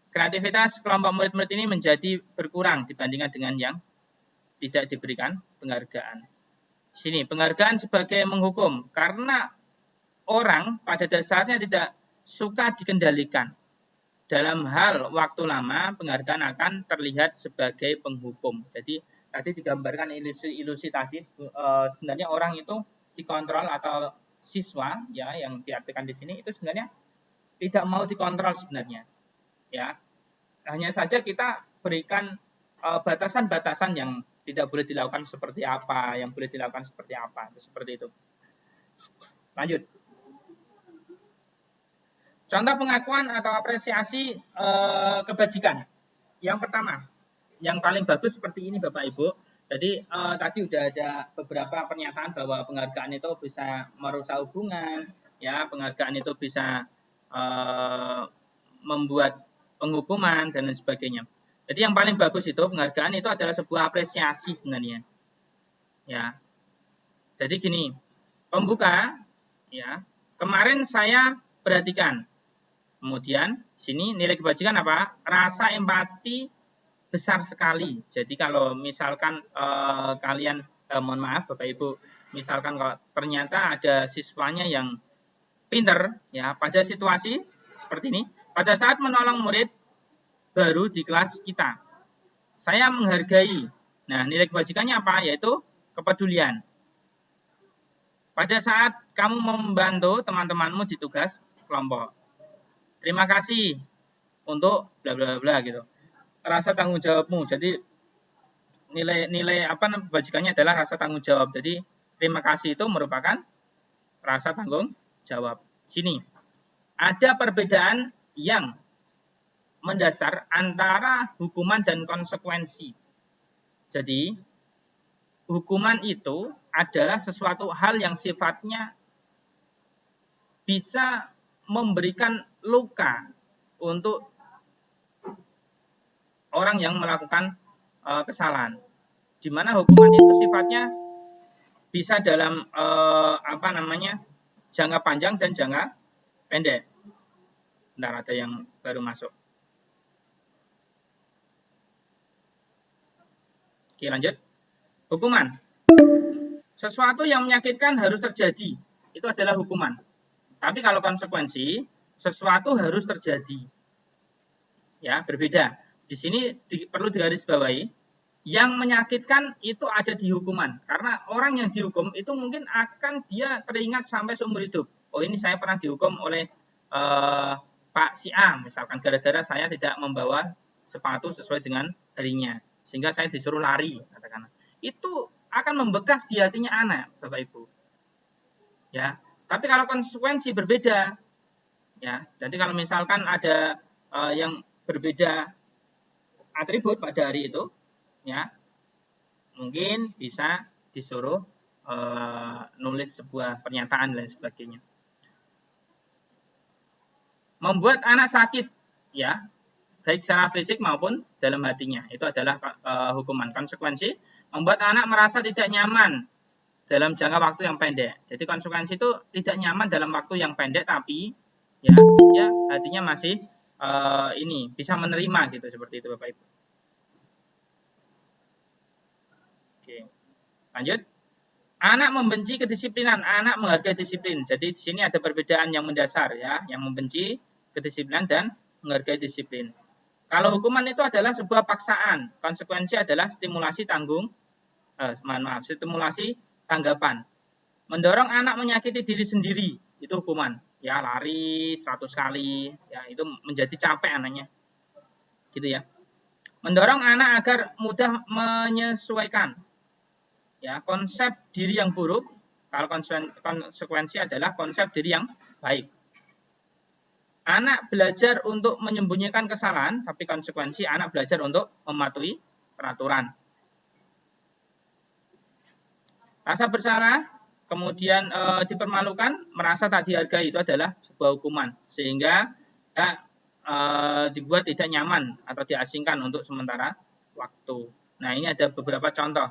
Kreativitas kelompok murid-murid ini menjadi berkurang dibandingkan dengan yang tidak diberikan penghargaan. Sini, penghargaan sebagai menghukum, karena orang pada dasarnya tidak suka dikendalikan. Dalam hal waktu lama, penghargaan akan terlihat sebagai penghukum. Jadi tadi digambarkan ilusi tadi, sebenarnya orang itu dikontrol atau siswa ya yang diartikan di sini itu sebenarnya tidak mau dikontrol sebenarnya. Ya. Hanya saja kita berikan batasan-batasan yang tidak boleh dilakukan seperti apa, yang boleh dilakukan seperti apa, seperti itu. Lanjut. Contoh pengakuan atau apresiasi kebajikan. Yang pertama, yang paling bagus seperti ini Bapak Ibu. Jadi tadi udah ada beberapa pernyataan bahwa penghargaan itu bisa merusak hubungan, ya penghargaan itu bisa membuat penghukuman dan lain sebagainya. Jadi yang paling bagus itu penghargaan itu adalah sebuah apresiasi sebenarnya. Ya. Jadi gini, pembuka, ya kemarin saya perhatikan. Kemudian sini nilai kebajikan apa? Rasa empati besar sekali. Jadi kalau misalkan kalian mohon maaf Bapak Ibu, misalkan kalau ternyata ada siswanya yang pinter ya pada situasi seperti ini, pada saat menolong murid baru di kelas kita, saya menghargai. Nah, nilai kebajikannya apa? Yaitu kepedulian. Pada saat kamu membantu teman-temanmu di tugas kelompok, terima kasih untuk bla bla bla gitu. Rasa tanggung jawabmu. Jadi nilai kebajikannya adalah rasa tanggung jawab. Jadi terima kasih itu merupakan rasa tanggung jawab. Sini ada perbedaan yang mendasar antara hukuman dan konsekuensi. Jadi hukuman itu adalah sesuatu hal yang sifatnya bisa memberikan luka untuk orang yang melakukan kesalahan, di mana hukuman itu sifatnya bisa dalam jangka panjang dan jangka pendek. Bentar, ada yang baru masuk. Oke, lanjut. Hukuman. Sesuatu yang menyakitkan harus terjadi. Itu adalah hukuman. Tapi kalau konsekuensi, sesuatu harus terjadi. Ya, berbeda. Di sini perlu digarisbawahi, yang menyakitkan itu ada di hukuman. Karena orang yang dihukum itu mungkin akan dia teringat sampai seumur hidup. Oh, ini saya pernah dihukum oleh Pak si A, misalkan gara-gara saya tidak membawa sepatu sesuai dengan harinya, sehingga saya disuruh lari, katakanlah. Itu akan membekas di hatinya anak, Bapak Ibu. Ya, tapi kalau konsekuensi berbeda, ya. Jadi kalau misalkan ada yang berbeda atribut pada hari itu, ya, mungkin bisa disuruh nulis sebuah pernyataan dan sebagainya. Membuat anak sakit, ya, baik secara fisik maupun dalam hatinya, itu adalah hukuman. Konsekuensi membuat anak merasa tidak nyaman dalam jangka waktu yang pendek. Jadi konsekuensi itu tidak nyaman dalam waktu yang pendek, tapi ya hatinya masih ini bisa menerima gitu, seperti itu Bapak Ibu. Oke, lanjut. Anak membenci kedisiplinan, anak menghargai disiplin. Jadi di sini ada perbedaan yang mendasar, ya, yang membenci kedisiplinan dan menghargai disiplin. Kalau hukuman itu adalah sebuah paksaan, konsekuensi adalah stimulasi stimulasi tanggapan. Mendorong anak menyakiti diri sendiri, itu hukuman. Ya, lari 100 kali, ya, itu menjadi capek anaknya. Gitu ya. Mendorong anak agar mudah menyesuaikan. Ya, konsep diri yang buruk, kalau konsekuensi adalah konsep diri yang baik. Anak belajar untuk menyembunyikan kesalahan, tapi konsekuensi anak belajar untuk mematuhi peraturan. Rasa bersalah, kemudian dipermalukan, merasa tak dihargai, itu adalah sebuah hukuman. Sehingga dibuat tidak nyaman atau diasingkan untuk sementara waktu. Nah, ini ada beberapa contoh,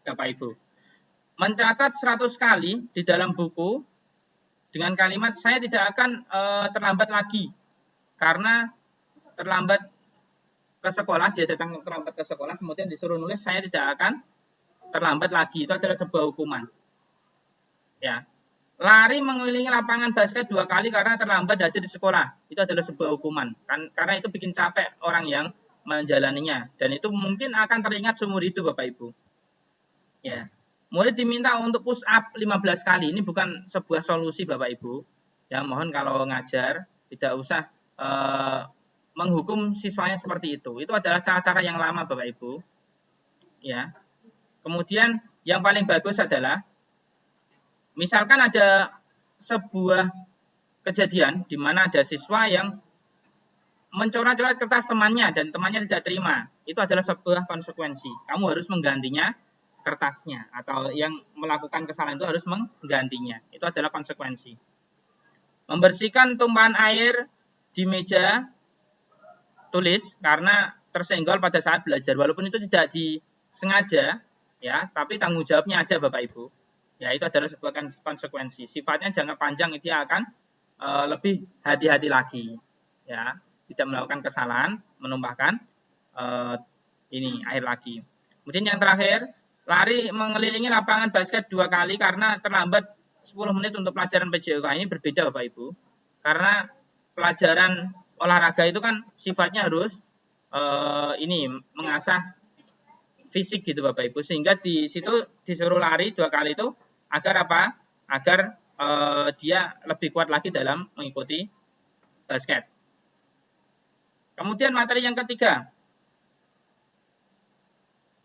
Bapak Ibu. Mencatat 100 kali di dalam buku dengan kalimat saya tidak akan terlambat lagi, karena terlambat ke sekolah, dia datang terlambat ke sekolah, kemudian disuruh nulis saya tidak akan terlambat lagi, itu adalah sebuah hukuman. Ya, lari mengelilingi lapangan basket 2 kali karena terlambat hadir di sekolah, itu adalah sebuah hukuman, karena itu bikin capek orang yang menjalaninya, dan itu mungkin akan teringat seumur hidup Bapak Ibu. Ya, murid diminta untuk push up 15 kali. Ini bukan sebuah solusi Bapak Ibu. Ya, mohon kalau ngajar tidak usah menghukum siswanya seperti itu. Itu adalah cara-cara yang lama Bapak Ibu. Ya. Kemudian yang paling bagus adalah misalkan ada sebuah kejadian di mana ada siswa yang mencoret-coret kertas temannya dan temannya tidak terima. Itu adalah sebuah konsekuensi. Kamu harus menggantinya kertasnya, atau yang melakukan kesalahan itu harus menggantinya. Itu adalah konsekuensi. Membersihkan tumpahan air di meja tulis karena tersenggol pada saat belajar, walaupun itu tidak disengaja, ya, tapi tanggung jawabnya ada Bapak Ibu. Ya, itu adalah sebuah konsekuensi. Sifatnya jangka panjang itu akan lebih hati-hati lagi, ya, tidak melakukan kesalahan, menumpahkan ini air lagi. Kemudian yang terakhir, lari mengelilingi lapangan basket 2 kali karena terlambat 10 menit untuk pelajaran PJOK. Ini berbeda Bapak Ibu. Karena pelajaran olahraga itu kan sifatnya harus ini mengasah fisik gitu Bapak Ibu. Sehingga di situ disuruh lari 2 kali itu agar apa? Agar dia lebih kuat lagi dalam mengikuti basket. Kemudian materi yang ketiga.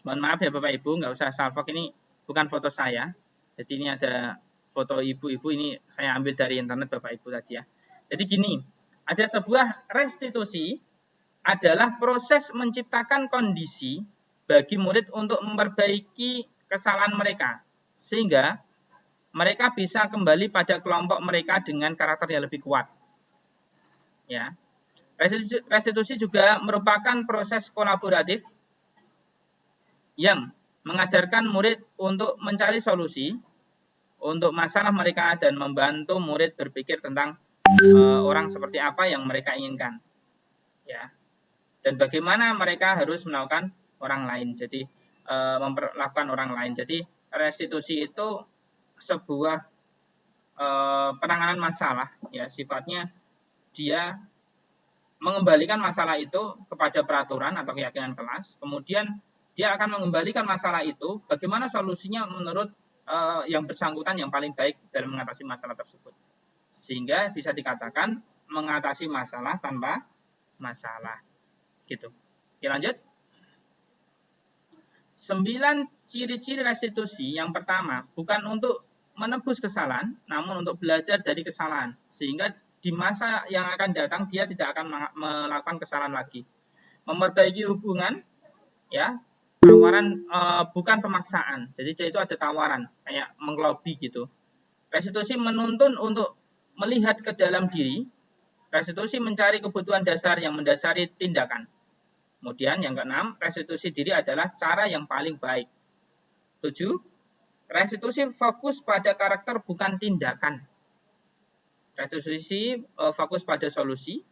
Mohon maaf ya Bapak Ibu, nggak usah salfok, ini bukan foto saya. Jadi ini ada foto ibu-ibu, ini saya ambil dari internet Bapak Ibu tadi ya. Jadi gini, ada sebuah restitusi adalah proses menciptakan kondisi bagi murid untuk memperbaiki kesalahan mereka. Sehingga mereka bisa kembali pada kelompok mereka dengan karakter yang lebih kuat. Ya. Restitusi juga merupakan proses kolaboratif yang mengajarkan murid untuk mencari solusi untuk masalah mereka dan membantu murid berpikir tentang orang seperti apa yang mereka inginkan, ya, dan bagaimana mereka harus melakukan orang lain. Jadi memperlakukan orang lain. Jadi restitusi itu sebuah penanganan masalah, ya, sifatnya dia mengembalikan masalah itu kepada peraturan atau keyakinan kelas, kemudian dia akan mengembalikan masalah itu, bagaimana solusinya menurut yang bersangkutan yang paling baik dalam mengatasi masalah tersebut. Sehingga bisa dikatakan mengatasi masalah tanpa masalah. Gitu. Oke, lanjut. 9 ciri-ciri restitusi. Yang pertama, bukan untuk menebus kesalahan, namun untuk belajar dari kesalahan. Sehingga di masa yang akan datang dia tidak akan melakukan kesalahan lagi. Memperbaiki hubungan, ya, tawaran bukan pemaksaan. Jadi dia itu ada tawaran, kayak menglobi gitu. Restitusi menuntun untuk melihat ke dalam diri. Restitusi mencari kebutuhan dasar yang mendasari tindakan. Kemudian yang keenam, restitusi diri adalah cara yang paling baik. 7. Restitusi fokus pada karakter bukan tindakan. Restitusi fokus pada solusi.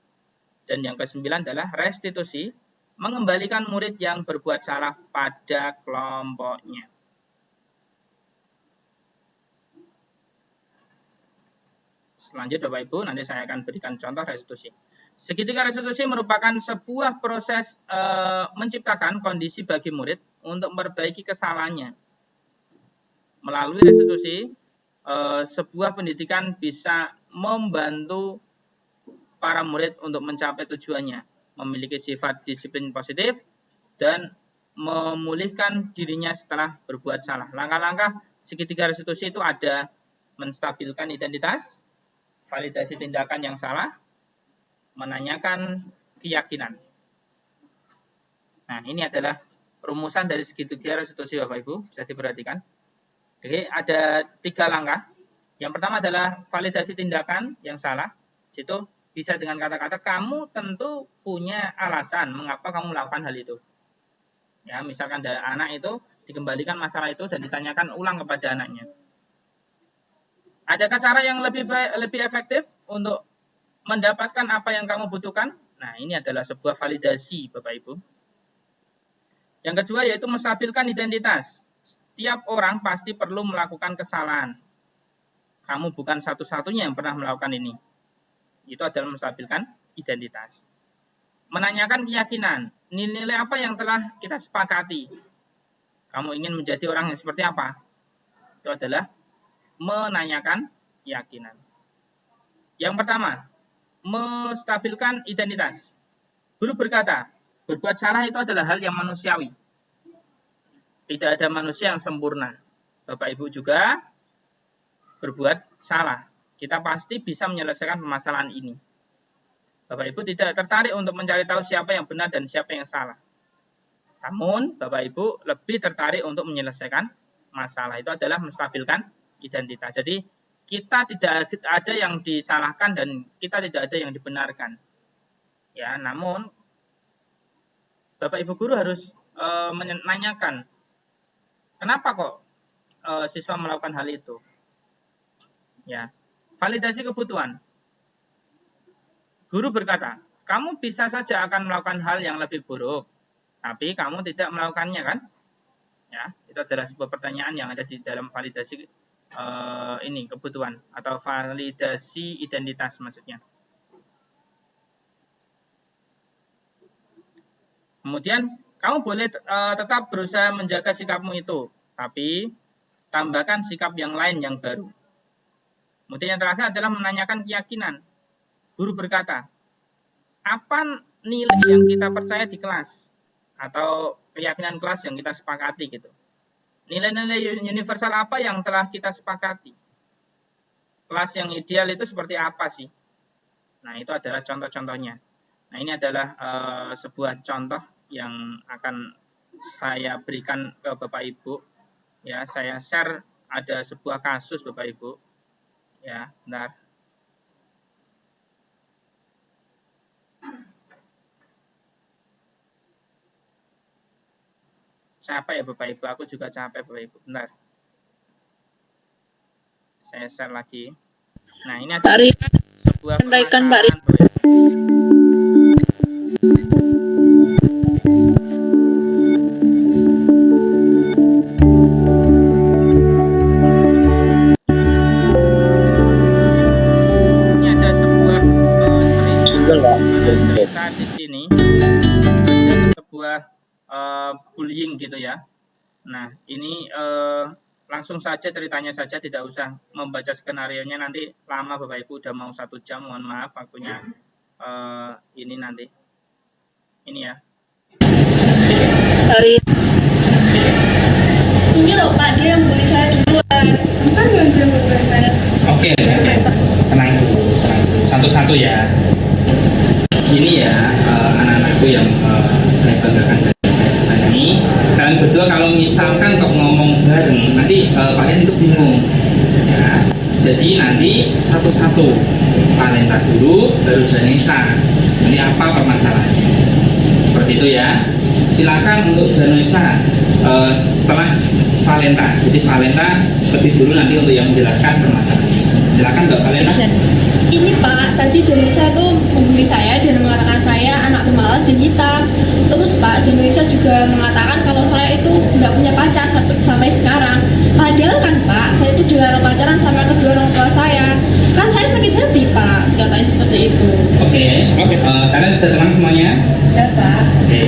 Dan yang ke-9 adalah restitusi mengembalikan murid yang berbuat salah pada kelompoknya. Lanjut Bapak Ibu, nanti saya akan berikan contoh restitusi. Segitiga restitusi merupakan sebuah proses menciptakan kondisi bagi murid untuk memperbaiki kesalahannya. Melalui restitusi, sebuah pendidikan bisa membantu para murid untuk mencapai tujuannya, memiliki sifat disiplin positif, dan memulihkan dirinya setelah berbuat salah. Langkah-langkah segitiga restitusi itu ada menstabilkan identitas, validasi tindakan yang salah, menanyakan keyakinan. Nah, ini adalah rumusan dari segitiga restitusi Bapak Ibu, bisa diperhatikan. Jadi ada 3 langkah. Yang pertama adalah validasi tindakan yang salah. Situ bisa dengan kata-kata kamu tentu punya alasan mengapa kamu melakukan hal itu. Ya, misalkan dari anak itu dikembalikan masalah itu dan ditanyakan ulang kepada anaknya. Adakah cara yang lebih efektif untuk mendapatkan apa yang kamu butuhkan? Nah, ini adalah sebuah validasi, Bapak Ibu. Yang kedua yaitu menstabilkan identitas. Setiap orang pasti perlu melakukan kesalahan. Kamu bukan satu-satunya yang pernah melakukan ini. Itu adalah menstabilkan identitas. Menanyakan keyakinan. Nilai apa yang telah kita sepakati? Kamu ingin menjadi orang yang seperti apa? Itu adalah menanyakan keyakinan. Yang pertama, menstabilkan identitas. Guru berkata, berbuat salah itu adalah hal yang manusiawi. Tidak ada manusia yang sempurna. Bapak Ibu juga berbuat salah. Kita pasti bisa menyelesaikan permasalahan ini. Bapak Ibu tidak tertarik untuk mencari tahu siapa yang benar dan siapa yang salah. Namun, Bapak Ibu lebih tertarik untuk menyelesaikan masalah. Itu adalah menstabilkan identitas. Jadi kita tidak ada yang disalahkan dan kita tidak ada yang dibenarkan. Ya, namun Bapak Ibu guru harus menanyakan kenapa kok siswa melakukan hal itu. Ya, validasi kebutuhan. Guru berkata, kamu bisa saja akan melakukan hal yang lebih buruk, tapi kamu tidak melakukannya kan? Ya, itu adalah sebuah pertanyaan yang ada di dalam validasi ini kebutuhan atau validasi identitas maksudnya. Kemudian kamu boleh tetap berusaha menjaga sikapmu itu, tapi tambahkan sikap yang lain yang baru. Kemudian yang terakhir adalah menanyakan keyakinan. Guru berkata, apa nilai yang kita percaya di kelas atau keyakinan kelas yang kita sepakati gitu. Nilai-nilai universal apa yang telah kita sepakati? Kelas yang ideal itu seperti apa sih? Nah, itu adalah contoh-contohnya. Nah, ini adalah sebuah contoh yang akan saya berikan ke Bapak Ibu. Ya, saya share ada sebuah kasus Bapak Ibu. Ya, benar. Capek ya Bapak Ibu, aku juga capek Bapak Ibu. Benar. Saya share lagi. Nah, ini ada sebuah permasalahan Bapak Ibu. Betul, Pak. cerita di sini ada sebuah bullying gitu ya. Nah, ini langsung saja ceritanya saja, tidak usah membaca skenario-nya, nanti lama Bapak Ibu, udah mau 1 jam, mohon maaf waktunya. Ini nanti ini ya. Dari Ini loh Pak, dia yang bully saya duluan. Kan yang dia bully saya. Oke, tenang dulu, satu-satu ya. Ini ya anak-anakku yang saya banggakan dari saya ini. Kalian berdua kalau misalkan kok ngomong bareng, nanti kalian itu bingung. Ya, jadi nanti satu-satu. Valenta dulu, baru Janesa. Ini apa permasalahannya? Seperti itu ya. Silakan untuk Janesa setelah Valenta. Jadi Valenta lebih dulu nanti untuk yang menjelaskan permasalahannya. Silakan Mbak Valenta. Ini Pak, tadi Janisa tuh membuli saya dan mengatakan saya anak pemalas dan hitam. Terus Pak, Janisa juga mengatakan kalau saya itu nggak punya pacar sampai sekarang. Padahal kan Pak, saya itu dilarang pacaran sama kedua orang tua saya. Kan saya sakit hati Pak, katanya seperti itu. Oke. Kalian sudah tenang semuanya? Ya Pak. Oke.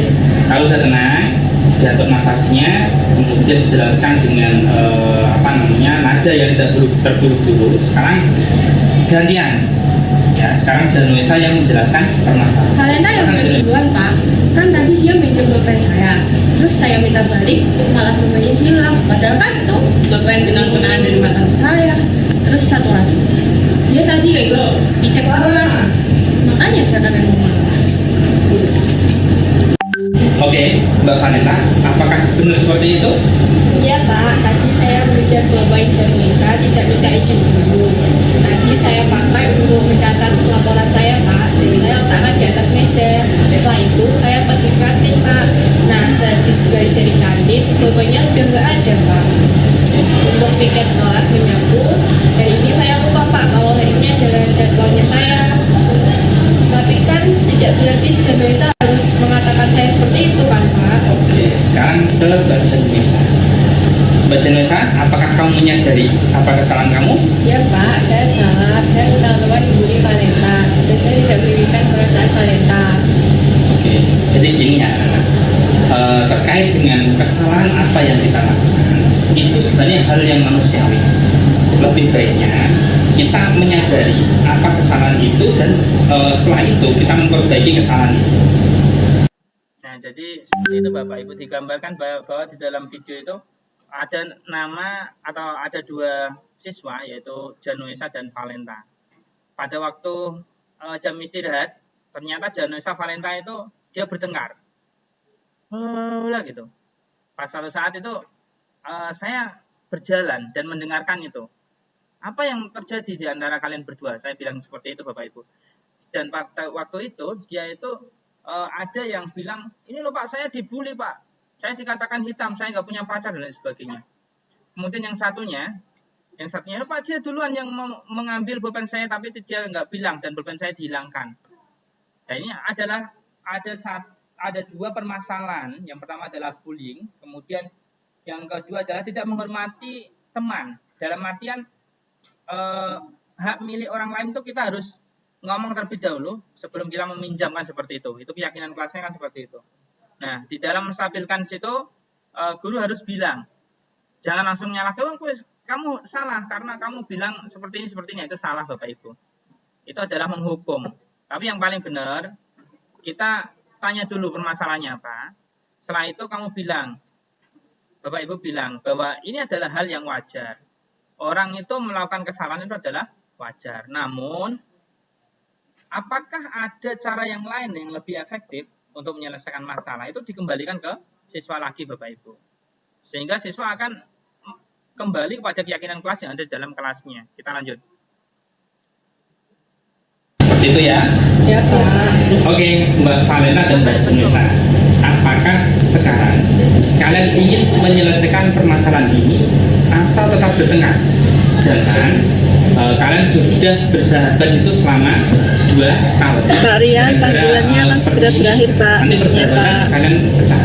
Kalau sudah tenang, diatur nafasnya, kemudian dijelaskan dengan nada yang tidak terburu-buru. Sekarang gantian. Ya, sekarang Janesa yang menjelaskan permasalahan. Valenta yang duluan Pak, kan tadi dia minjem pulpen saya, terus saya minta balik, malah pulpennya hilang. Padahal kan itu pulpen kenang-kenangan dari mantan saya. Terus satu lagi, dia tadi ya itu piket kelas, makanya saya kena malas. Oke, Mbak Valenta, apakah benar seperti itu? Iya Pak, tadi saya mengejar pulpen Janesa tidak minta izin dulu. Tadi saya pakai untuk mencatat laporan saya Pak, jadi saya letakkan di atas meja. Setelah itu saya pergi ke kantin Pak. Nah, sehabis kembali dari kantin, pulpennya udah nggak ada Pak. Untuk piket kelas menyambut, hari ini saya lupa Pak kalau hari ini adalah jadwalnya saya. Tapi kan tidak berarti Janesa harus mengatakan saya seperti itu kan Pak. Oke, sekarang ke Mbak Janesa. Mbak Janesa, apakah kamu menyadari apa kesalahan kamu? Ya Pak, saya salah. Saya utama-tama dibully Valenta dan saya tidak berikan perasaan Valenta. Oke, jadi gini ya, terkait dengan kesalahan apa yang kita lakukan, itu sebenarnya hal yang manusiawi. Lebih baiknya kita menyadari apa kesalahan itu dan setelah itu kita memperbaiki kesalahan itu. Nah, jadi seperti itu Bapak Ibu, digambarkan bahwa di dalam video itu ada nama atau ada 2 siswa, yaitu Janesa dan Valenta. Pada waktu jam istirahat, ternyata Janesa Valenta itu dia bertengkar. Gitu. Pas suatu saat itu saya berjalan dan mendengarkan itu. Apa yang terjadi di antara kalian berdua? Saya bilang seperti itu Bapak Ibu. Dan pada waktu itu dia itu ada yang bilang, ini loh Pak, saya dibully Pak. Saya dikatakan hitam, saya nggak punya pacar dan lain sebagainya. Kemudian yang satunya Pak, dia duluan yang mengambil pulpen saya, tapi dia nggak bilang dan pulpen saya dihilangkan. Dan ini adalah ada 2 permasalahan. Yang pertama adalah bullying, kemudian yang kedua adalah tidak menghormati teman. Dalam artian hak milik orang lain itu kita harus ngomong terlebih dahulu sebelum kita meminjamkan, seperti itu. Itu keyakinan kelasnya kan seperti itu. Nah, di dalam menstabilkan situ, guru harus bilang, jangan langsung nyalahkan, kamu salah karena kamu bilang seperti ini, itu salah Bapak Ibu. Itu adalah menghukum. Tapi yang paling benar, kita tanya dulu permasalahannya apa. Setelah itu kamu bilang, Bapak Ibu bilang bahwa ini adalah hal yang wajar. Orang itu melakukan kesalahan itu adalah wajar. Namun, apakah ada cara yang lain yang lebih efektif untuk menyelesaikan masalah? Itu dikembalikan ke siswa lagi Bapak Ibu. Sehingga siswa akan kembali kepada keyakinan kelas yang ada di dalam kelasnya. Kita lanjut. Seperti itu ya? Ya Pak. Oke, Mbak Valenta dan Mbak Janesa. Apakah sekarang kalian ingin menyelesaikan permasalahan ini atau tetap bertengkar? Sedangkan kalian sudah bersahabat itu selama 2 tahun. Kalian panggilannya akan segera berakhir Pak. Nanti persahabatan kalian pecah.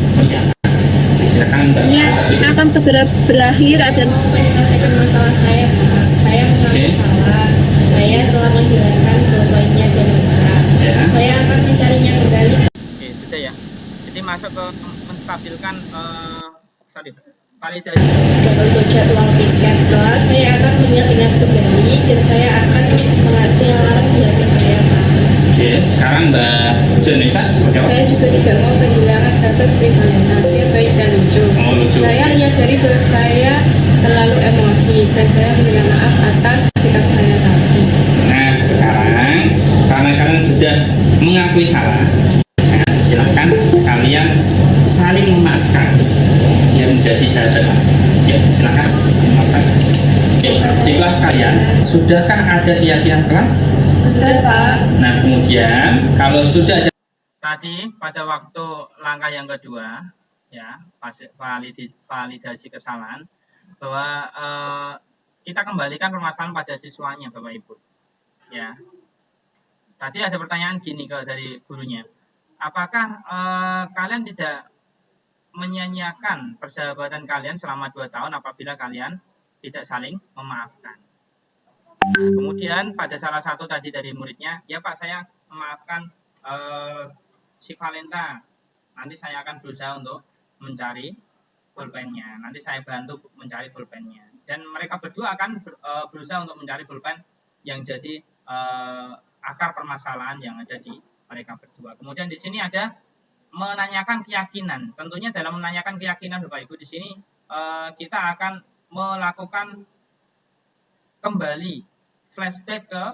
Seperti apa? Silakan Mbak. Ini akan segera berakhir dan Menyelesaikan masalah saya Pak. Saya mengaku salah. Saya telah menghilangkan pulpennya Janesa. masuk ke menstabilkan validasi. Dan untuk jadwal tiket kelas saya akan mengingat-ingat kembali dan saya akan melarang di HP saya, Pak. Oke, sekarang Mbak Janisa seperti apa? Saya juga tidak mau kehilangan status Valenta. Dia baik dan lucu. Oh, lucu. Saya menyadari bahwa saya terlalu emosi dan saya minta maaf atas sikap saya tadi. Nah, sekarang karena kalian sudah mengakui salah, nah, silakan kalian saling memaafkan yang menjadi sahabat. Ya, silakan memaafkan. Oke, di kelas kalian sudahkah ada keyakinan kelas? Sudah, Pak. Nah, kemudian kalau sudah ada Tadi pada waktu langkah yang kedua, ya, validasi kesalahan, bahwa kita kembalikan permasalahan pada siswanya, Bapak Ibu. Ya, tadi ada pertanyaan gini dari gurunya, apakah kalian tidak menyanyiakan persahabatan kalian selama 2 tahun apabila kalian tidak saling memaafkan? Kemudian pada salah satu tadi dari muridnya, ya Pak, saya memaafkan si Valenta. Nanti saya akan berusaha untuk mencari pulpennya. Nanti saya bantu mencari pulpennya. Dan mereka berdua akan berusaha untuk mencari pulpen yang jadi akar permasalahan yang ada di mereka berdua. Kemudian di sini ada menanyakan keyakinan. Tentunya dalam menanyakan keyakinan Bapak Ibu di sini kita akan melakukan kembali flashback ke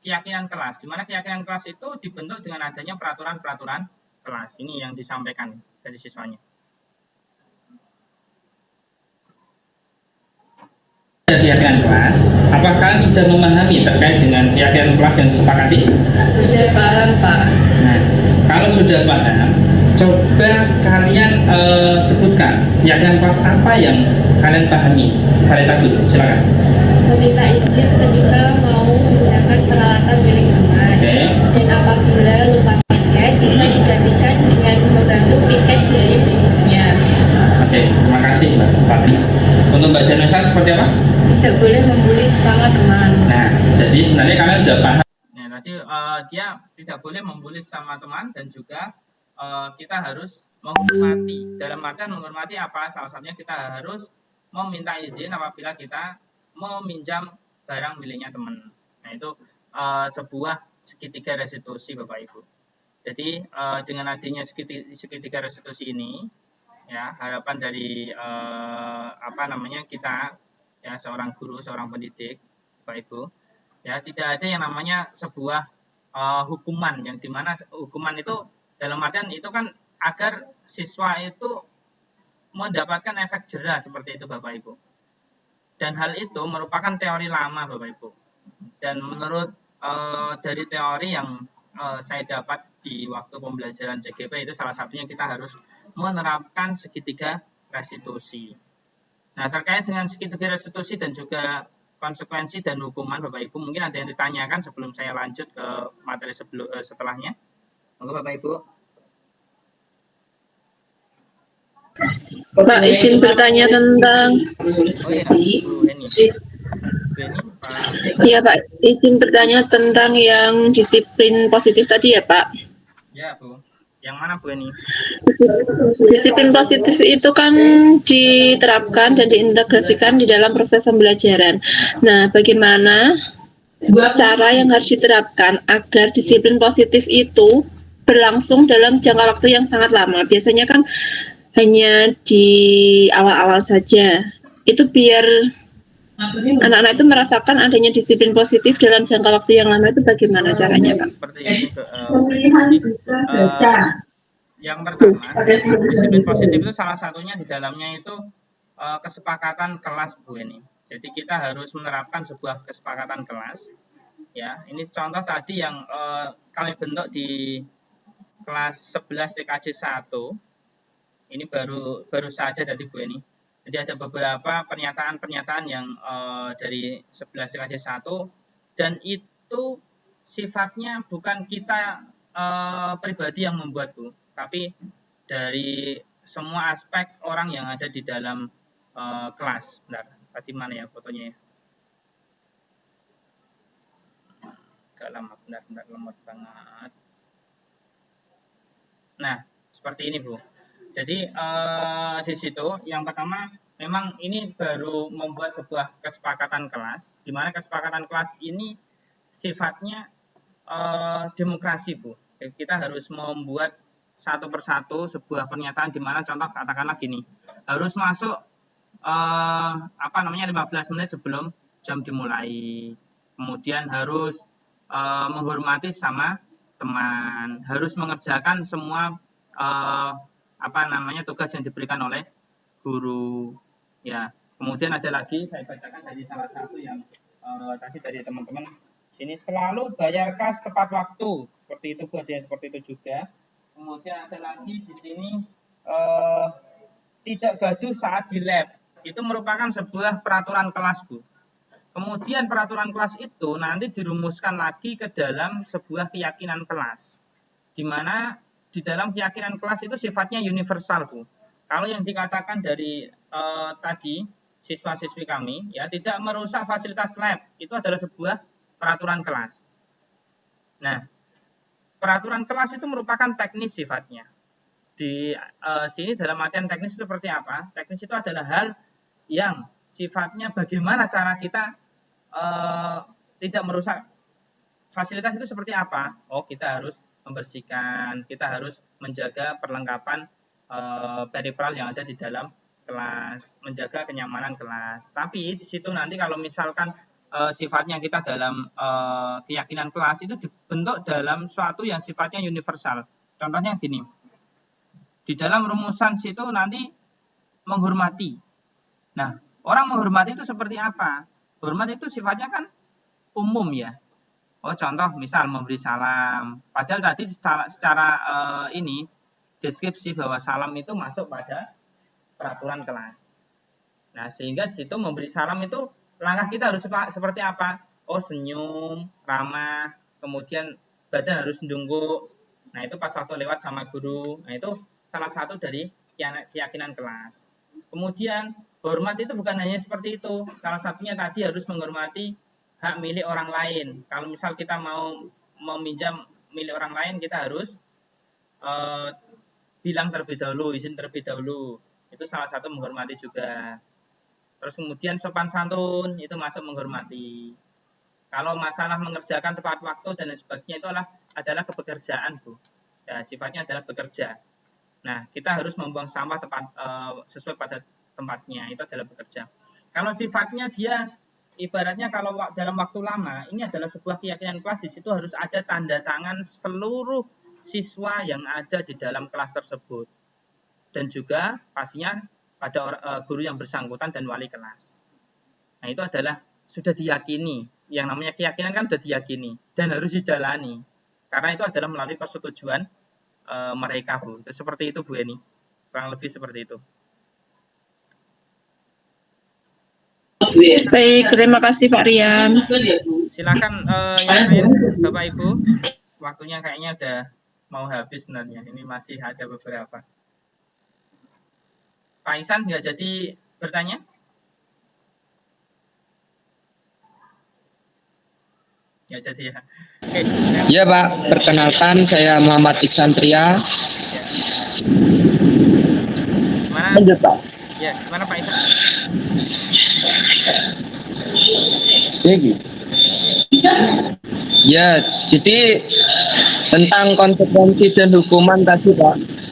keyakinan kelas, di mana keyakinan kelas itu dibentuk dengan adanya peraturan-peraturan kelas. Ini yang disampaikan dari siswanya. keyakinan kelas, apakah kalian sudah memahami terkait dengan keyakinan kelas yang disepakati? Sudah paham, Pak. Nah, kalau sudah paham, coba kalian sebutkan keyakinan kelas apa yang kalian pahami. Valenta dulu, silakan. Meminta izin ketika mau menggunakan peralatan milik teman. Oke. Dan apabila lupa tiket, bisa digantikan dengan membantu tiket dari berikutnya. Oke, terima kasih Mbak Valenta. Untuk Mbak Janisa seperti apa? Tidak boleh membuli sesama teman. Nah, jadi sebenarnya kalian sudah paham. Nah, tadi dia tidak boleh membuli sama teman dan juga kita harus menghormati. Dalam artian menghormati apa? Salah satunya kita harus meminta izin apabila kita meminjam barang miliknya teman. Nah, itu sebuah segitiga restitusi Bapak Ibu. Jadi dengan adanya segitiga restitusi ini, ya harapan dari kita, ya seorang guru, seorang pendidik, Bapak Ibu, ya tidak ada yang namanya sebuah hukuman, yang dimana hukuman itu dalam artian itu kan agar siswa itu mendapatkan efek jera seperti itu Bapak Ibu. Dan hal itu merupakan teori lama Bapak Ibu. Dan menurut dari teori yang saya dapat di waktu pembelajaran CGP itu salah satunya kita harus menerapkan segitiga restitusi. Nah, terkait dengan segitiga restitusi dan juga konsekuensi dan hukuman Bapak Ibu, mungkin ada yang ditanyakan sebelum saya lanjut ke materi setelahnya. Monggo Bapak Ibu. Pak, izin bertanya tentang Oh iya, Bu Heni. Iya Pak, izin bertanya tentang yang disiplin positif tadi ya Pak. Ya Bu, yang mana Bu Heni? Disiplin positif itu kan diterapkan dan diintegrasikan di dalam proses pembelajaran. Nah, bagaimana cara yang harus diterapkan agar disiplin positif itu berlangsung dalam jangka waktu yang sangat lama? Biasanya kan hanya di awal-awal saja. Itu biar anak-anak itu merasakan adanya disiplin positif dalam jangka waktu yang lama, itu bagaimana caranya, Pak? Seperti itu. Yang pertama, disiplin positif itu salah satunya di dalamnya itu kesepakatan kelas Bu ini. Jadi kita harus menerapkan sebuah kesepakatan kelas. Ya, ini contoh tadi yang kami bentuk di kelas 11 TKJ 1. Ini baru saja dari Bu ini. Jadi ada beberapa pernyataan-pernyataan yang dari 11 TKJ 1 dan itu sifatnya bukan kita pribadi yang membuat Bu, tapi dari semua aspek orang yang ada di dalam kelas. Bentar, tadi mana ya fotonya ya? Agak lama, bentar lemot banget. Nah, seperti ini Bu. Jadi di situ yang pertama memang ini baru membuat sebuah kesepakatan kelas, di mana kesepakatan kelas ini sifatnya demokrasi Bu. Jadi kita harus membuat satu persatu sebuah pernyataan di mana contoh katakanlah gini, harus masuk 15 menit sebelum jam dimulai. Kemudian harus menghormati sama teman, harus mengerjakan semua tugas yang diberikan oleh guru. Ya, kemudian ada lagi saya bacakan dari salah satu yang tadi dari teman-teman sini, selalu bayar kas tepat waktu. Seperti itu Bu, ada yang seperti itu juga. Kemudian ada lagi di sini tidak gaduh saat di lab. Itu merupakan sebuah peraturan kelas Bu. Kemudian peraturan kelas itu nanti dirumuskan lagi ke dalam sebuah keyakinan kelas. Di mana di dalam keyakinan kelas itu sifatnya universal Bu. Kalau yang dikatakan dari tadi siswa-siswi kami ya tidak merusak fasilitas lab, itu adalah sebuah peraturan kelas. Nah, peraturan kelas itu merupakan teknis sifatnya. Di sini dalam artian teknis itu seperti apa? Teknis itu adalah hal yang sifatnya bagaimana cara kita tidak merusak fasilitas itu seperti apa? Oh, kita harus membersihkan, kita harus menjaga perlengkapan peripheral yang ada di dalam kelas, menjaga kenyamanan kelas. Tapi di situ nanti kalau misalkan sifatnya kita dalam keyakinan kelas itu dibentuk dalam suatu yang sifatnya universal. Contohnya gini, di dalam rumusan situ nanti menghormati. Nah, orang menghormati itu seperti apa? Hormat itu sifatnya kan umum ya. Oh, contoh misal memberi salam. Padahal tadi secara ini deskripsi bahwa salam itu masuk pada peraturan kelas. Nah, sehingga di situ memberi salam itu langkah kita harus seperti apa? Oh, senyum, ramah, kemudian badan harus mendungkuk. Nah, itu pas waktu lewat sama guru. Nah, itu salah satu dari keyakinan kelas. Kemudian hormat itu bukan hanya seperti itu. Salah satunya tadi harus menghormati hak milik orang lain. Kalau misal kita mau meminjam milik orang lain, kita harus bilang terlebih dahulu, izin terlebih dahulu. Itu salah satu menghormati juga. Terus kemudian sopan santun, itu masuk menghormati. Kalau masalah mengerjakan tepat waktu dan lain sebagainya itu adalah kepekerjaan Bu. Ya, sifatnya adalah bekerja. Nah, kita harus membuang sampah tepat sesuai pada tempatnya, itu adalah bekerja. Kalau sifatnya dia ibaratnya kalau dalam waktu lama, ini adalah sebuah keyakinan kelas, di situ harus ada tanda tangan seluruh siswa yang ada di dalam kelas tersebut. Dan juga pastinya pada guru yang bersangkutan dan wali kelas. Nah, itu adalah sudah diyakini. Yang namanya keyakinan kan sudah diyakini dan harus dijalani. Karena itu adalah melalui persetujuan mereka Bu. Seperti itu Bu Eni. Kurang lebih seperti itu. Baik, terima kasih Pak Rian. Silakan yang lain Bapak Ibu. Waktunya kayaknya udah mau habis sebenarnya. Ini masih ada beberapa. Pak Ihsan nggak jadi bertanya? Nggak jadi ya. Oke. Ya Pak, perkenalkan saya Muhammad Iksan Tria. Gimana? Lanjut Pak. Ya, gimana Pak Ihsan? Ya, jadi tentang konsekuensi dan hukuman tadi Pak.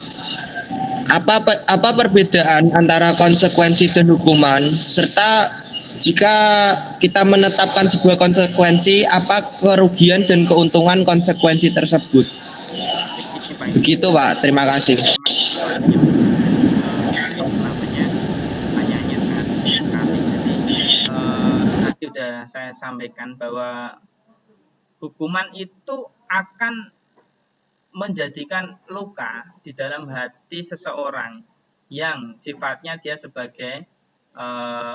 Apa perbedaan antara konsekuensi dan hukuman, serta jika kita menetapkan sebuah konsekuensi, apa kerugian dan keuntungan konsekuensi tersebut? Begitu Pak, terima kasih. Pertanyaannya sangat sekali. Tadi sudah saya sampaikan bahwa hukuman itu akan menjadikan luka di dalam hati seseorang yang sifatnya dia sebagai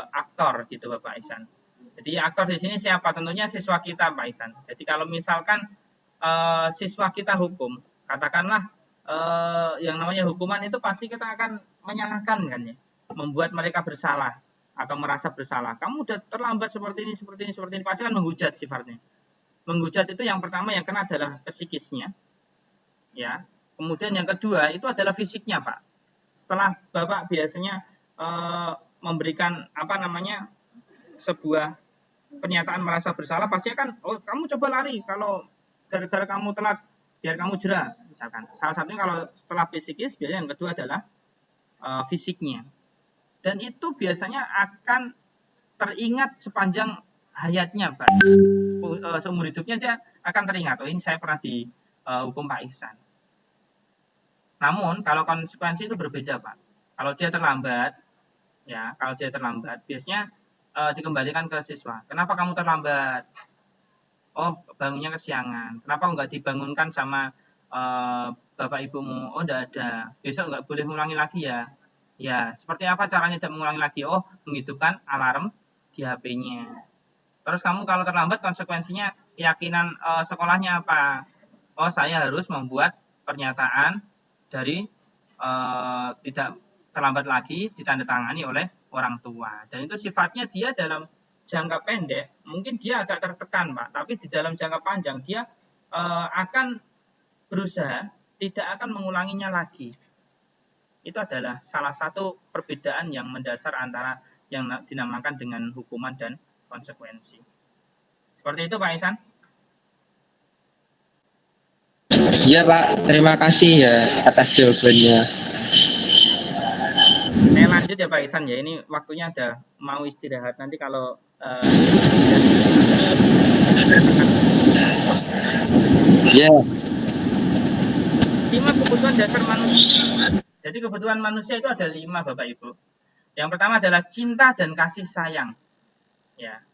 aktor gitu Bapak Ihsan. Jadi aktor di sini siapa? Tentunya siswa kita Pak Ihsan. Jadi kalau misalkan siswa kita hukum, katakanlah yang namanya hukuman itu pasti kita akan menyalahkan kan ya, membuat mereka bersalah atau merasa bersalah. Kamu udah terlambat seperti ini, pasti kan menghujat sifatnya. Menghujat itu yang pertama yang kena adalah psikisnya. Ya, Kemudian yang kedua itu adalah fisiknya, Pak. Setelah Bapak biasanya memberikan sebuah pernyataan merasa bersalah, pasti kan, oh kamu coba lari, kalau gara-gara kamu telat biar kamu jerah, misalkan. Salah satunya kalau setelah psikis, biasanya yang kedua adalah fisiknya. Dan itu biasanya akan teringat sepanjang hayatnya, Pak. Seumur hidupnya dia akan teringat, oh ini saya pernah dihukum Pak Ihsan. Namun kalau konsekuensi itu berbeda, Pak. Kalau dia terlambat, biasanya dikembalikan ke siswa. Kenapa kamu terlambat? Oh, bangunnya kesiangan. Kenapa nggak dibangunkan sama bapak ibumu? Oh, enggak ada. Besok nggak boleh mengulangi lagi ya. Ya, seperti apa caranya tidak mengulangi lagi? Oh, menghidupkan alarm di HP-nya. Terus kamu kalau terlambat konsekuensinya keyakinan sekolahnya apa? Oh, saya harus membuat pernyataan dari tidak terlambat lagi ditandatangani oleh orang tua. Dan itu sifatnya dia dalam jangka pendek mungkin dia agak tertekan, Pak, tapi di dalam jangka panjang dia akan berusaha tidak akan mengulanginya lagi. Itu adalah salah satu perbedaan yang mendasar antara yang dinamakan dengan hukuman dan konsekuensi. Seperti itu, Pak Ihsan. Iya Pak, terima kasih ya atas jawabannya. Saya lanjut ya Pak Ihsan ya, ini waktunya ada mau istirahat. Nanti kalau Ya. 5 kebutuhan dasar manusia. Jadi kebutuhan manusia itu ada 5, Bapak Ibu. Yang pertama adalah cinta dan kasih sayang. Ya.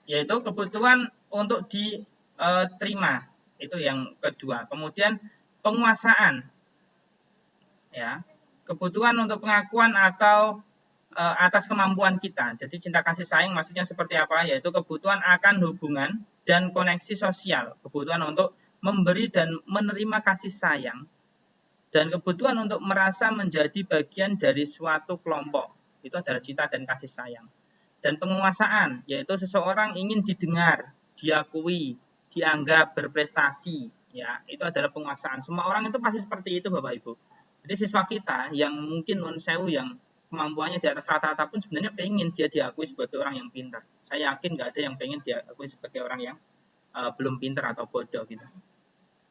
Yaitu kebutuhan untuk diterima. Itu yang kedua. Kemudian penguasaan. Ya. Kebutuhan untuk pengakuan atau atas kemampuan kita. Jadi cinta kasih sayang maksudnya seperti apa? Yaitu kebutuhan akan hubungan dan koneksi sosial. Kebutuhan untuk memberi dan menerima kasih sayang. Dan kebutuhan untuk merasa menjadi bagian dari suatu kelompok. Itu adalah cinta dan kasih sayang. Dan penguasaan, yaitu seseorang ingin didengar, diakui, dianggap berprestasi. Ya, itu adalah penguasaan. Semua orang itu pasti seperti itu, Bapak Ibu. Jadi siswa kita yang mungkin non-sewu yang kemampuannya di atas rata-rata pun sebenarnya pengen dia diakui sebagai orang yang pintar. Saya yakin nggak ada yang pengen diakui sebagai orang yang belum pintar atau bodoh gitu.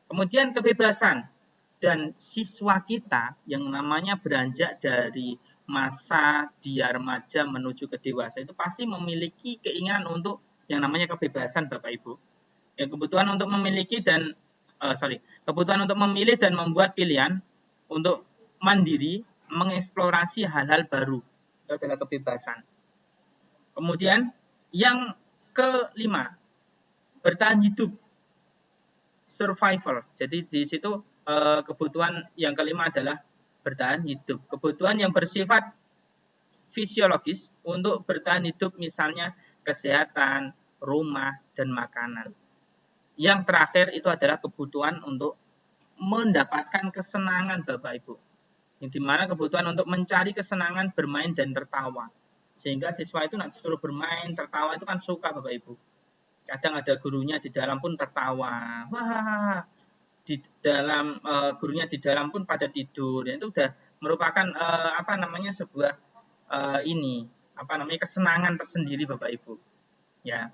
Kemudian kebebasan. Dan siswa kita yang namanya beranjak dari masa dia remaja menuju ke dewasa itu pasti memiliki keinginan untuk yang namanya kebebasan, Bapak Ibu. Ya, kebutuhan untuk memiliki dan kebutuhan untuk memilih dan membuat pilihan untuk mandiri, mengeksplorasi hal-hal baru. Itu adalah kebebasan. Kemudian yang kelima, bertahan hidup, survival. Jadi di situ kebutuhan yang kelima adalah bertahan hidup. Kebutuhan yang bersifat fisiologis untuk bertahan hidup, misalnya kesehatan, rumah, dan makanan. Yang terakhir itu adalah kebutuhan untuk mendapatkan kesenangan, Bapak Ibu. Yang dimana kebutuhan untuk mencari kesenangan bermain dan tertawa. Sehingga siswa itu nanti suruh bermain, tertawa itu kan suka, Bapak Ibu. Kadang ada gurunya di dalam pun tertawa. Wah, di dalam gurunya di dalam pun pada tidur. Dan itu sudah merupakan sebuah kesenangan tersendiri, Bapak Ibu. Ya.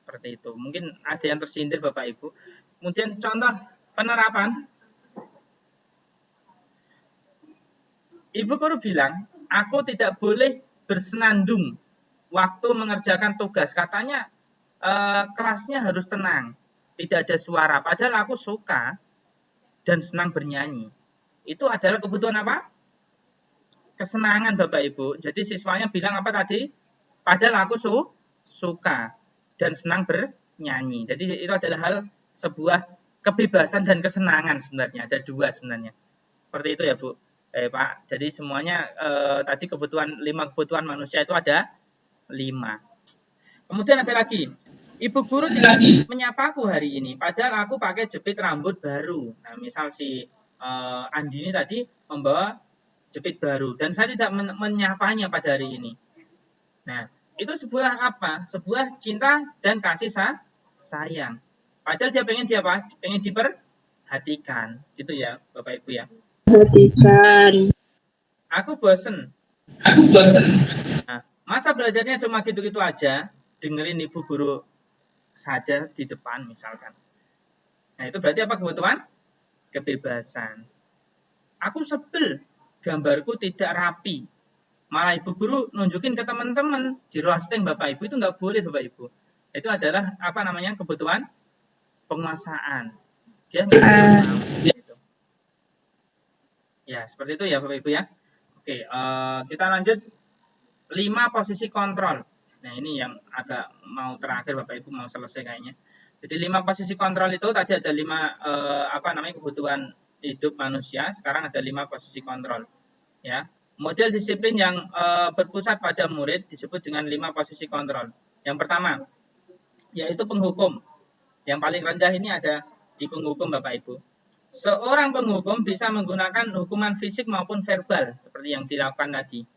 Seperti itu. Mungkin ada yang tersindir, Bapak Ibu. Kemudian contoh penerapan. Ibu guru bilang, aku tidak boleh bersenandung waktu mengerjakan tugas. Katanya kelasnya harus tenang. Tidak ada suara, padahal aku suka dan senang bernyanyi. Itu adalah kebutuhan apa? Kesenangan, Bapak Ibu. Jadi siswanya bilang apa tadi? Padahal aku suka dan senang bernyanyi. Jadi itu adalah hal sebuah kebebasan dan kesenangan sebenarnya. Ada dua sebenarnya. Seperti itu ya, Bu. Pak. Jadi semuanya tadi 5 kebutuhan manusia itu ada 5. Kemudian ada lagi. Ibu guru tidak menyapaku hari ini, padahal aku pakai jepit rambut baru. Nah, misal si Andini tadi membawa jepit baru, dan saya tidak menyapanya pada hari ini. Nah, itu sebuah apa? Sebuah cinta dan kasih sayang. Padahal dia pengen Pengen perhatikan, gitu ya Bapak Ibu ya. Perhatikan. Aku bosen. Nah, masa belajarnya cuma gitu-gitu aja, dengerin ibu guru saja di depan misalkan. Nah, itu berarti apa kebutuhan? Kebebasan. Aku sebel, gambarku tidak rapi. Malah ibu guru nunjukin ke teman-teman di roasting Bapak Ibu, itu nggak boleh Bapak Ibu. Itu adalah apa namanya, kebutuhan penguasaan. Dia nggak mau gitu. Ya, seperti itu ya Bapak Ibu ya. Oke, kita lanjut 5 posisi kontrol. Nah, ini yang agak mau terakhir Bapak Ibu, mau selesai kayaknya. Jadi 5 posisi kontrol itu tadi ada 5 kebutuhan hidup manusia, sekarang ada 5 posisi kontrol. Ya. Model disiplin yang berpusat pada murid disebut dengan 5 posisi kontrol. Yang pertama, yaitu penghukum. Yang paling rendah ini ada di penghukum Bapak Ibu. Seorang penghukum bisa menggunakan hukuman fisik maupun verbal, seperti yang dilakukan tadi.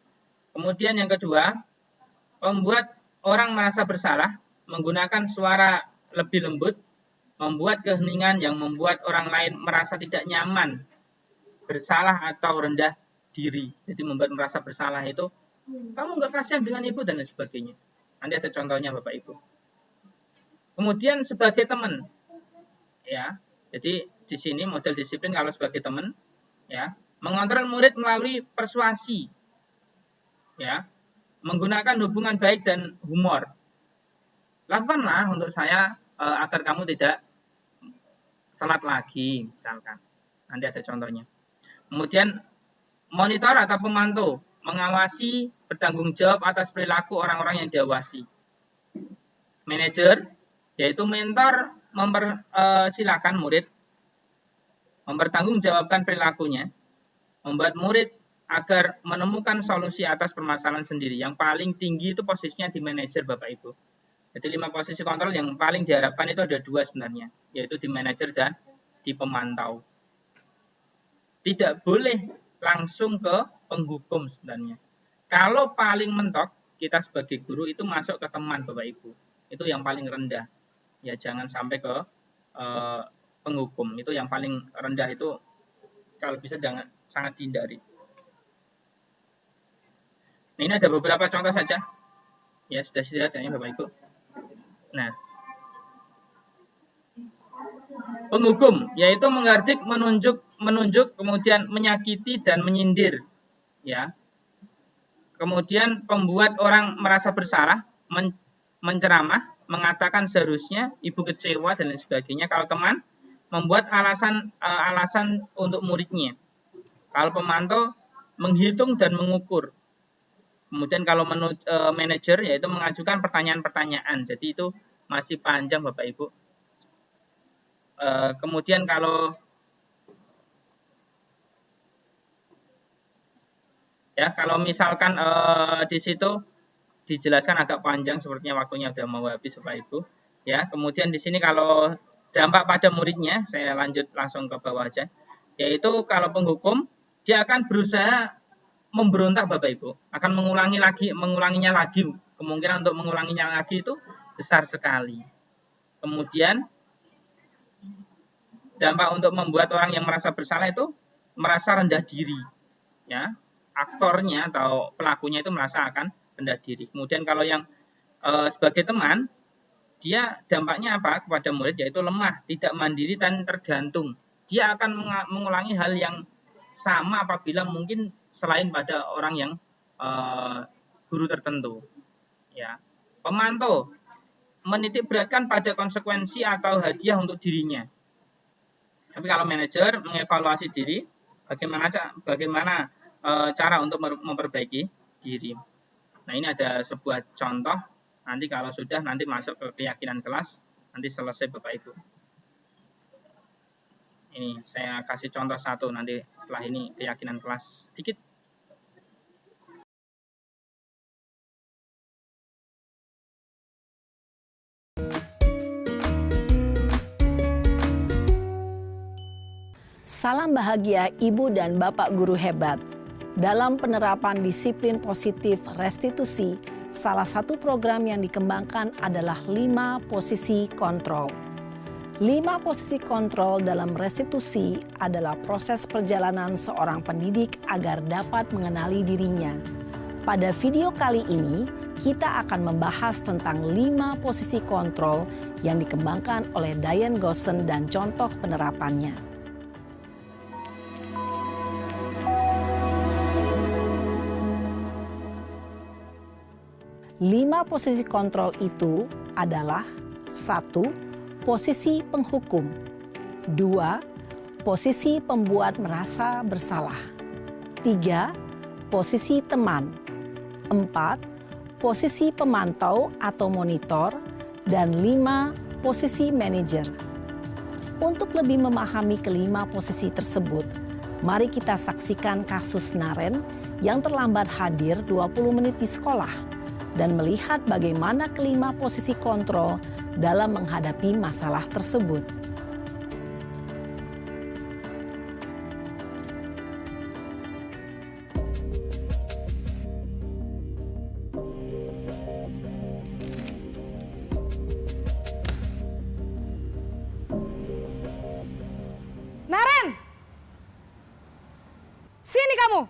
Kemudian yang kedua, membuat orang merasa bersalah, menggunakan suara lebih lembut, membuat keheningan yang membuat orang lain merasa tidak nyaman, bersalah atau rendah diri. Jadi membuat merasa bersalah itu, kamu nggak kasihan dengan ibu dan lain sebagainya. Nanti ada contohnya Bapak Ibu. Kemudian sebagai teman, ya. Jadi di sini model disiplin kalau sebagai teman, ya, mengontrol murid melalui persuasi, ya, menggunakan hubungan baik dan humor. Lakukanlah untuk saya agar kamu tidak telat lagi, misalkan. Nanti ada contohnya. Kemudian monitor atau pemantau, mengawasi, bertanggung jawab atas perilaku orang-orang yang diawasi. Manajer, yaitu mentor, mempersilahkan murid mempertanggungjawabkan perilakunya, membuat murid agar menemukan solusi atas permasalahan sendiri. Yang paling tinggi itu posisinya di manajer Bapak Ibu. Jadi 5 posisi kontrol yang paling diharapkan itu ada 2 sebenarnya, yaitu di manajer dan di pemantau. Tidak boleh langsung ke penghukum sebenarnya. Kalau paling mentok, kita sebagai guru itu masuk ke teman Bapak Ibu. Itu yang paling rendah. Ya jangan sampai ke penghukum. Itu yang paling rendah, itu kalau bisa jangan, sangat dihindari. Nah, ini ada beberapa contoh saja. Ya sudah dilihat ya Bapak Ibu. Nah, penghukum yaitu menghardik, menunjuk, kemudian menyakiti dan menyindir, ya. Kemudian pembuat orang merasa bersalah, menceramah, mengatakan seharusnya, ibu kecewa dan lain sebagainya. Kalau teman, membuat alasan untuk muridnya. Kalau pemantau, menghitung dan mengukur. Kemudian kalau manajer yaitu mengajukan pertanyaan-pertanyaan. Jadi itu masih panjang Bapak Ibu. Kemudian kalau misalkan di situ dijelaskan agak panjang, sepertinya waktunya sudah mau habis Bapak Ibu. Ya, kemudian di sini kalau dampak pada muridnya, saya lanjut langsung ke bawah aja. Yaitu kalau penghukum, dia akan berusaha memberontak Bapak Ibu, akan mengulanginya lagi. Kemungkinan untuk mengulanginya lagi itu besar sekali. Kemudian dampak untuk membuat orang yang merasa bersalah itu merasa rendah diri, ya. Aktornya atau pelakunya itu merasa akan rendah diri. Kemudian kalau yang sebagai teman, dia dampaknya apa kepada murid, yaitu lemah, tidak mandiri dan tergantung. Dia akan mengulangi hal yang sama apabila mungkin selain pada orang yang guru tertentu, ya. Pemantau menitik beratkan pada konsekuensi atau hadiah untuk dirinya. Tapi kalau manajer mengevaluasi diri, bagaimana cara untuk memperbaiki diri. Nah, ini ada sebuah contoh. Nanti kalau sudah, nanti masuk ke keyakinan kelas, nanti selesai Bapak Ibu. Ini saya kasih contoh satu, nanti setelah ini keyakinan kelas sedikit. Salam bahagia Ibu dan Bapak guru hebat. Dalam penerapan disiplin positif restitusi, salah satu program yang dikembangkan adalah 5 posisi kontrol. 5 posisi kontrol dalam restitusi adalah proses perjalanan seorang pendidik agar dapat mengenali dirinya. Pada video kali ini, kita akan membahas tentang 5 posisi kontrol yang dikembangkan oleh Diane Goossen dan contoh penerapannya. Lima posisi kontrol itu adalah 1. Posisi penghukum. 2. Posisi pembuat merasa bersalah. 3. Posisi teman. 4. Posisi pemantau atau monitor. Dan 5. Posisi manajer. Untuk lebih memahami kelima posisi tersebut, mari kita saksikan kasus Naren yang terlambat hadir 20 menit di sekolah dan melihat bagaimana kelima posisi kontrol dalam menghadapi masalah tersebut. Naren! Sini kamu!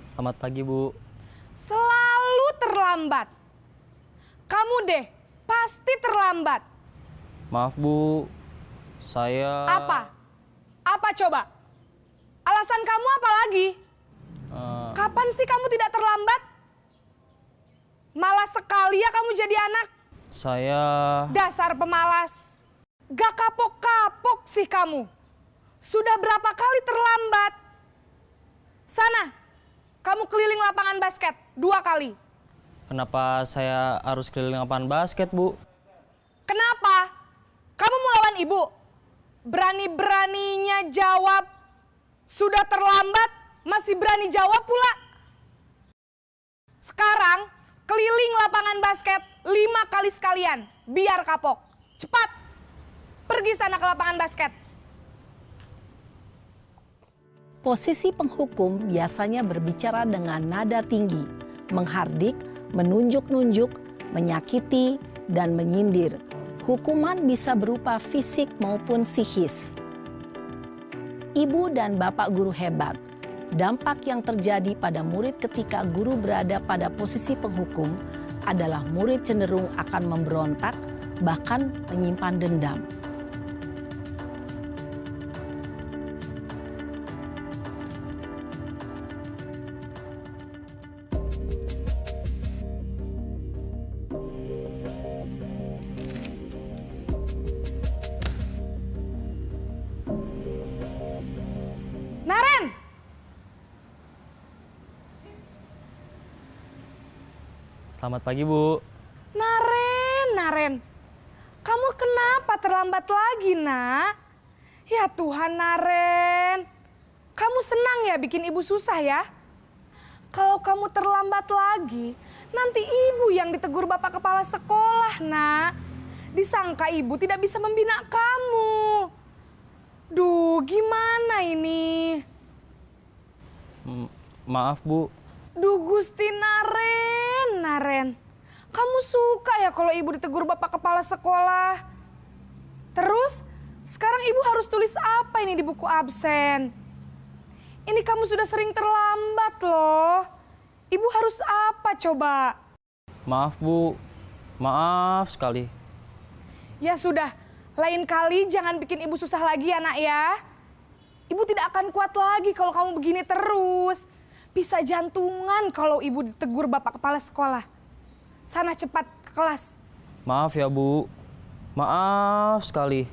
Selamat pagi, Bu. Selalu terlambat. Kamu deh, pasti terlambat. Maaf, Bu. Saya... Apa? Apa coba? Alasan kamu apa lagi? Kapan sih kamu tidak terlambat? Malas sekali ya kamu jadi anak. Saya... Dasar pemalas. Gak kapok-kapok sih kamu. Sudah berapa kali terlambat? Sana, kamu keliling lapangan basket 2 kali. Kenapa saya harus keliling lapangan basket, Bu? Kenapa? Kamu mau lawan ibu? Berani-beraninya jawab. Sudah terlambat, masih berani jawab pula. Sekarang, keliling lapangan basket 5 kali sekalian. Biar kapok. Cepat, pergi sana ke lapangan basket. Posisi penghukum biasanya berbicara dengan nada tinggi, menghardik, menunjuk-nunjuk, menyakiti, dan menyindir. Hukuman bisa berupa fisik maupun psikis. Ibu dan bapak guru hebat. Dampak yang terjadi pada murid ketika guru berada pada posisi penghukum adalah murid cenderung akan memberontak, bahkan menyimpan dendam. Naren! Selamat pagi, Bu. Naren. Kamu kenapa terlambat lagi, Nak? Ya Tuhan, Naren. Kamu senang ya bikin ibu susah ya? Kalau kamu terlambat lagi, nanti ibu yang ditegur bapak kepala sekolah, Nak. Disangka ibu tidak bisa membina kamu. Duh, gimana ini? Maaf, Bu. Duh, Gusti Naren. Kamu suka ya kalau ibu ditegur bapak kepala sekolah? Terus, sekarang ibu harus tulis apa ini di buku absen? Ini kamu sudah sering terlambat loh. Ibu harus apa coba? Maaf, Bu. Maaf sekali. Ya sudah, lain kali jangan bikin ibu susah lagi ya, Nak ya. Ibu tidak akan kuat lagi kalau kamu begini terus. Bisa jantungan kalau ibu ditegur bapak kepala sekolah. Sana cepat ke kelas. Maaf ya, Bu. Maaf sekali.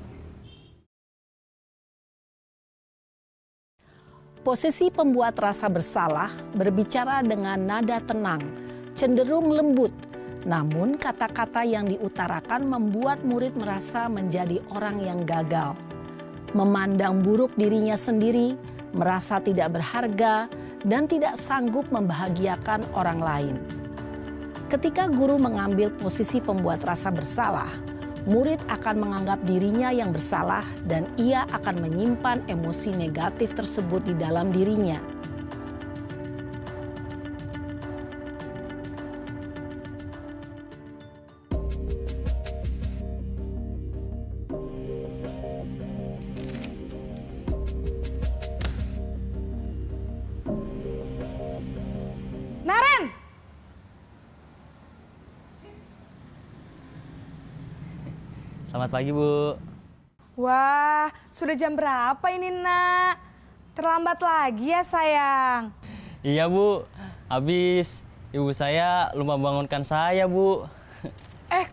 Posisi pembuat rasa bersalah berbicara dengan nada tenang, cenderung lembut. Namun kata-kata yang diutarakan membuat murid merasa menjadi orang yang gagal. Memandang buruk dirinya sendiri, merasa tidak berharga, dan tidak sanggup membahagiakan orang lain. Ketika guru mengambil posisi pembuat rasa bersalah, murid akan menganggap dirinya yang bersalah dan ia akan menyimpan emosi negatif tersebut di dalam dirinya. Naren! Selamat pagi, Bu. Wah, sudah jam berapa ini, Nak? Terlambat lagi ya, sayang. Iya, Bu. Habis ibu saya lupa bangunkan saya, Bu.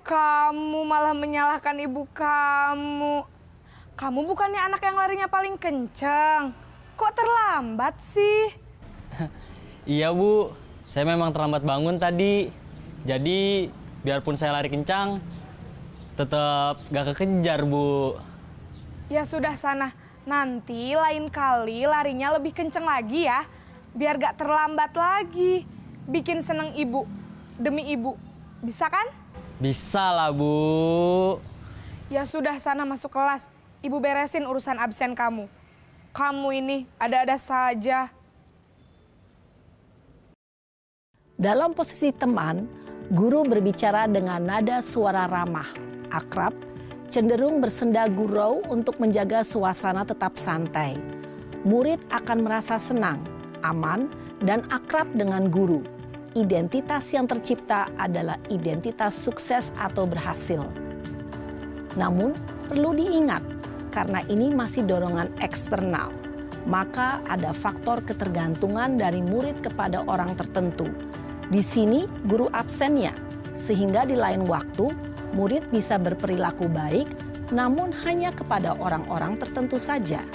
Kamu malah menyalahkan ibu kamu. Kamu bukannya anak yang larinya paling kenceng. Kok terlambat sih? Iya, Bu. Saya memang terlambat bangun tadi. Jadi, biarpun saya lari kencang, tetap gak kekejar, Bu. Ya sudah sana. Nanti lain kali larinya lebih kenceng lagi ya. Biar gak terlambat lagi. Bikin seneng ibu. Demi ibu. Bisa kan? Bisa lah, Bu. Ya sudah sana masuk kelas. Ibu beresin urusan absen kamu. Kamu ini ada-ada saja. Dalam posisi teman, guru berbicara dengan nada suara ramah, akrab, cenderung bersenda gurau untuk menjaga suasana tetap santai. Murid akan merasa senang, aman, dan akrab dengan guru. Identitas yang tercipta adalah identitas sukses atau berhasil. Namun, perlu diingat, karena ini masih dorongan eksternal, maka ada faktor ketergantungan dari murid kepada orang tertentu. Di sini, guru absennya, sehingga di lain waktu, murid bisa berperilaku baik, namun hanya kepada orang-orang tertentu saja.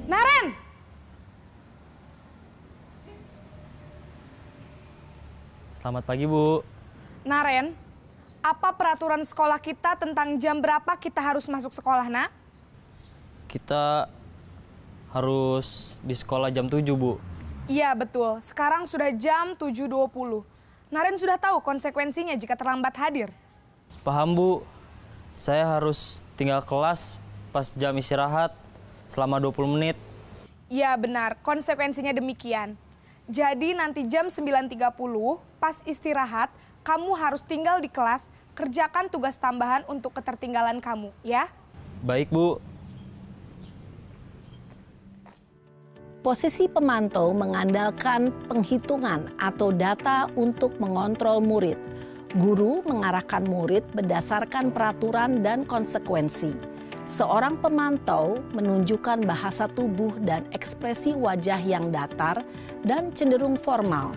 Naren! Selamat pagi, Bu. Naren, apa peraturan sekolah kita tentang jam berapa kita harus masuk sekolah, Nak? Kita harus di sekolah jam 7, Bu. Iya, betul. Sekarang sudah jam 7.20. Naren sudah tahu konsekuensinya jika terlambat hadir. Paham, Bu. Saya harus tinggal kelas pas jam istirahat selama 20 menit. Iya, benar. Konsekuensinya demikian. Jadi nanti jam 9.30 pas istirahat, kamu harus tinggal di kelas, kerjakan tugas tambahan untuk ketertinggalan kamu, ya? Baik, Bu. Posisi pemantau mengandalkan penghitungan atau data untuk mengontrol murid. Guru mengarahkan murid berdasarkan peraturan dan konsekuensi. Seorang pemantau menunjukkan bahasa tubuh dan ekspresi wajah yang datar dan cenderung formal.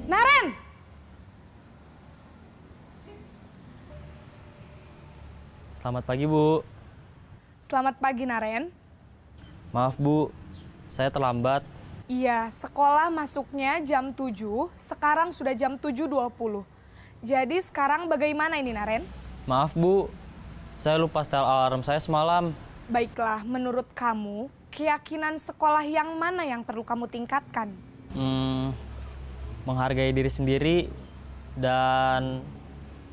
Naren! Selamat pagi, Bu. Selamat pagi, Naren. Maaf, Bu. Saya terlambat. Iya, sekolah masuknya jam 7, sekarang sudah jam 7.20. Jadi sekarang bagaimana ini, Naren? Maaf, Bu. Saya lupa setel alarm saya semalam. Baiklah, menurut kamu, keyakinan sekolah yang mana yang perlu kamu tingkatkan? Menghargai diri sendiri dan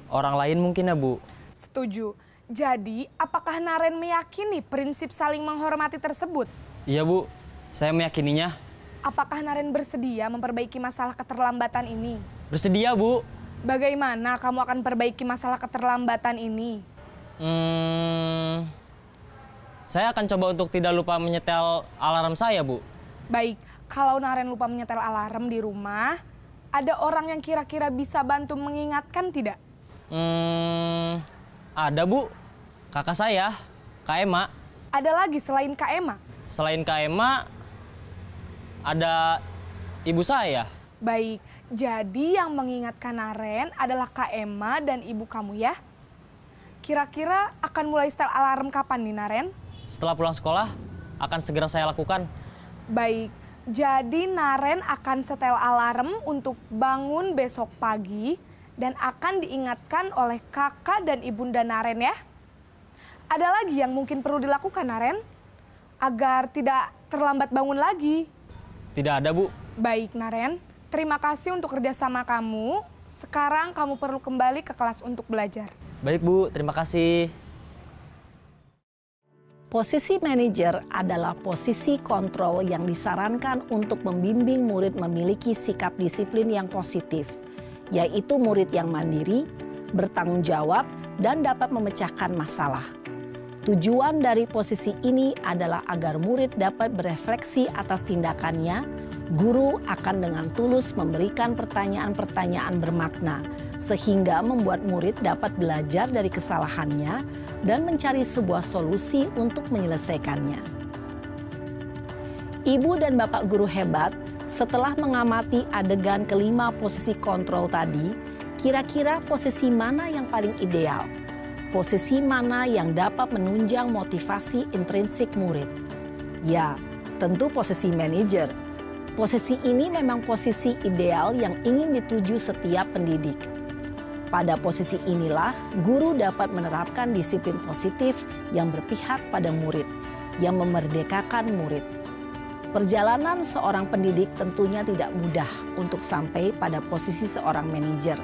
orang lain mungkin ya, Bu. Setuju. Jadi, apakah Naren meyakini prinsip saling menghormati tersebut? Iya, Bu. Saya meyakininya. Apakah Naren bersedia memperbaiki masalah keterlambatan ini? Bersedia, Bu. Bagaimana kamu akan perbaiki masalah keterlambatan ini? Saya akan coba untuk tidak lupa menyetel alarm saya, Bu. Baik, kalau Naren lupa menyetel alarm di rumah, ada orang yang kira-kira bisa bantu mengingatkan tidak? Ada, Bu. Kakak saya, Kak Ema. Ada lagi selain Kak Ema? Selain Kak Ema, ada ibu saya. Baik, jadi yang mengingatkan Naren adalah Kak Ema dan ibu kamu ya? Kira-kira akan mulai setel alarm kapan nih, Naren? Setelah pulang sekolah, akan segera saya lakukan. Baik, jadi Naren akan setel alarm untuk bangun besok pagi dan akan diingatkan oleh kakak dan ibunda Naren ya. Ada lagi yang mungkin perlu dilakukan Naren agar tidak terlambat bangun lagi? Tidak ada, Bu. Baik Naren, terima kasih untuk kerjasama kamu. Sekarang kamu perlu kembali ke kelas untuk belajar. Baik, Bu. Terima kasih. Posisi manajer adalah posisi kontrol yang disarankan untuk membimbing murid memiliki sikap disiplin yang positif, yaitu murid yang mandiri, bertanggung jawab, dan dapat memecahkan masalah. Tujuan dari posisi ini adalah agar murid dapat berefleksi atas tindakannya. Guru akan dengan tulus memberikan pertanyaan-pertanyaan bermakna, sehingga membuat murid dapat belajar dari kesalahannya dan mencari sebuah solusi untuk menyelesaikannya. Ibu dan Bapak guru hebat, setelah mengamati adegan kelima posisi kontrol tadi, kira-kira posisi mana yang paling ideal? Posisi mana yang dapat menunjang motivasi intrinsik murid? Ya, tentu posisi manajer. Posisi ini memang posisi ideal yang ingin dituju setiap pendidik. Pada posisi inilah, guru dapat menerapkan disiplin positif yang berpihak pada murid, yang memerdekakan murid. Perjalanan seorang pendidik tentunya tidak mudah untuk sampai pada posisi seorang manajer.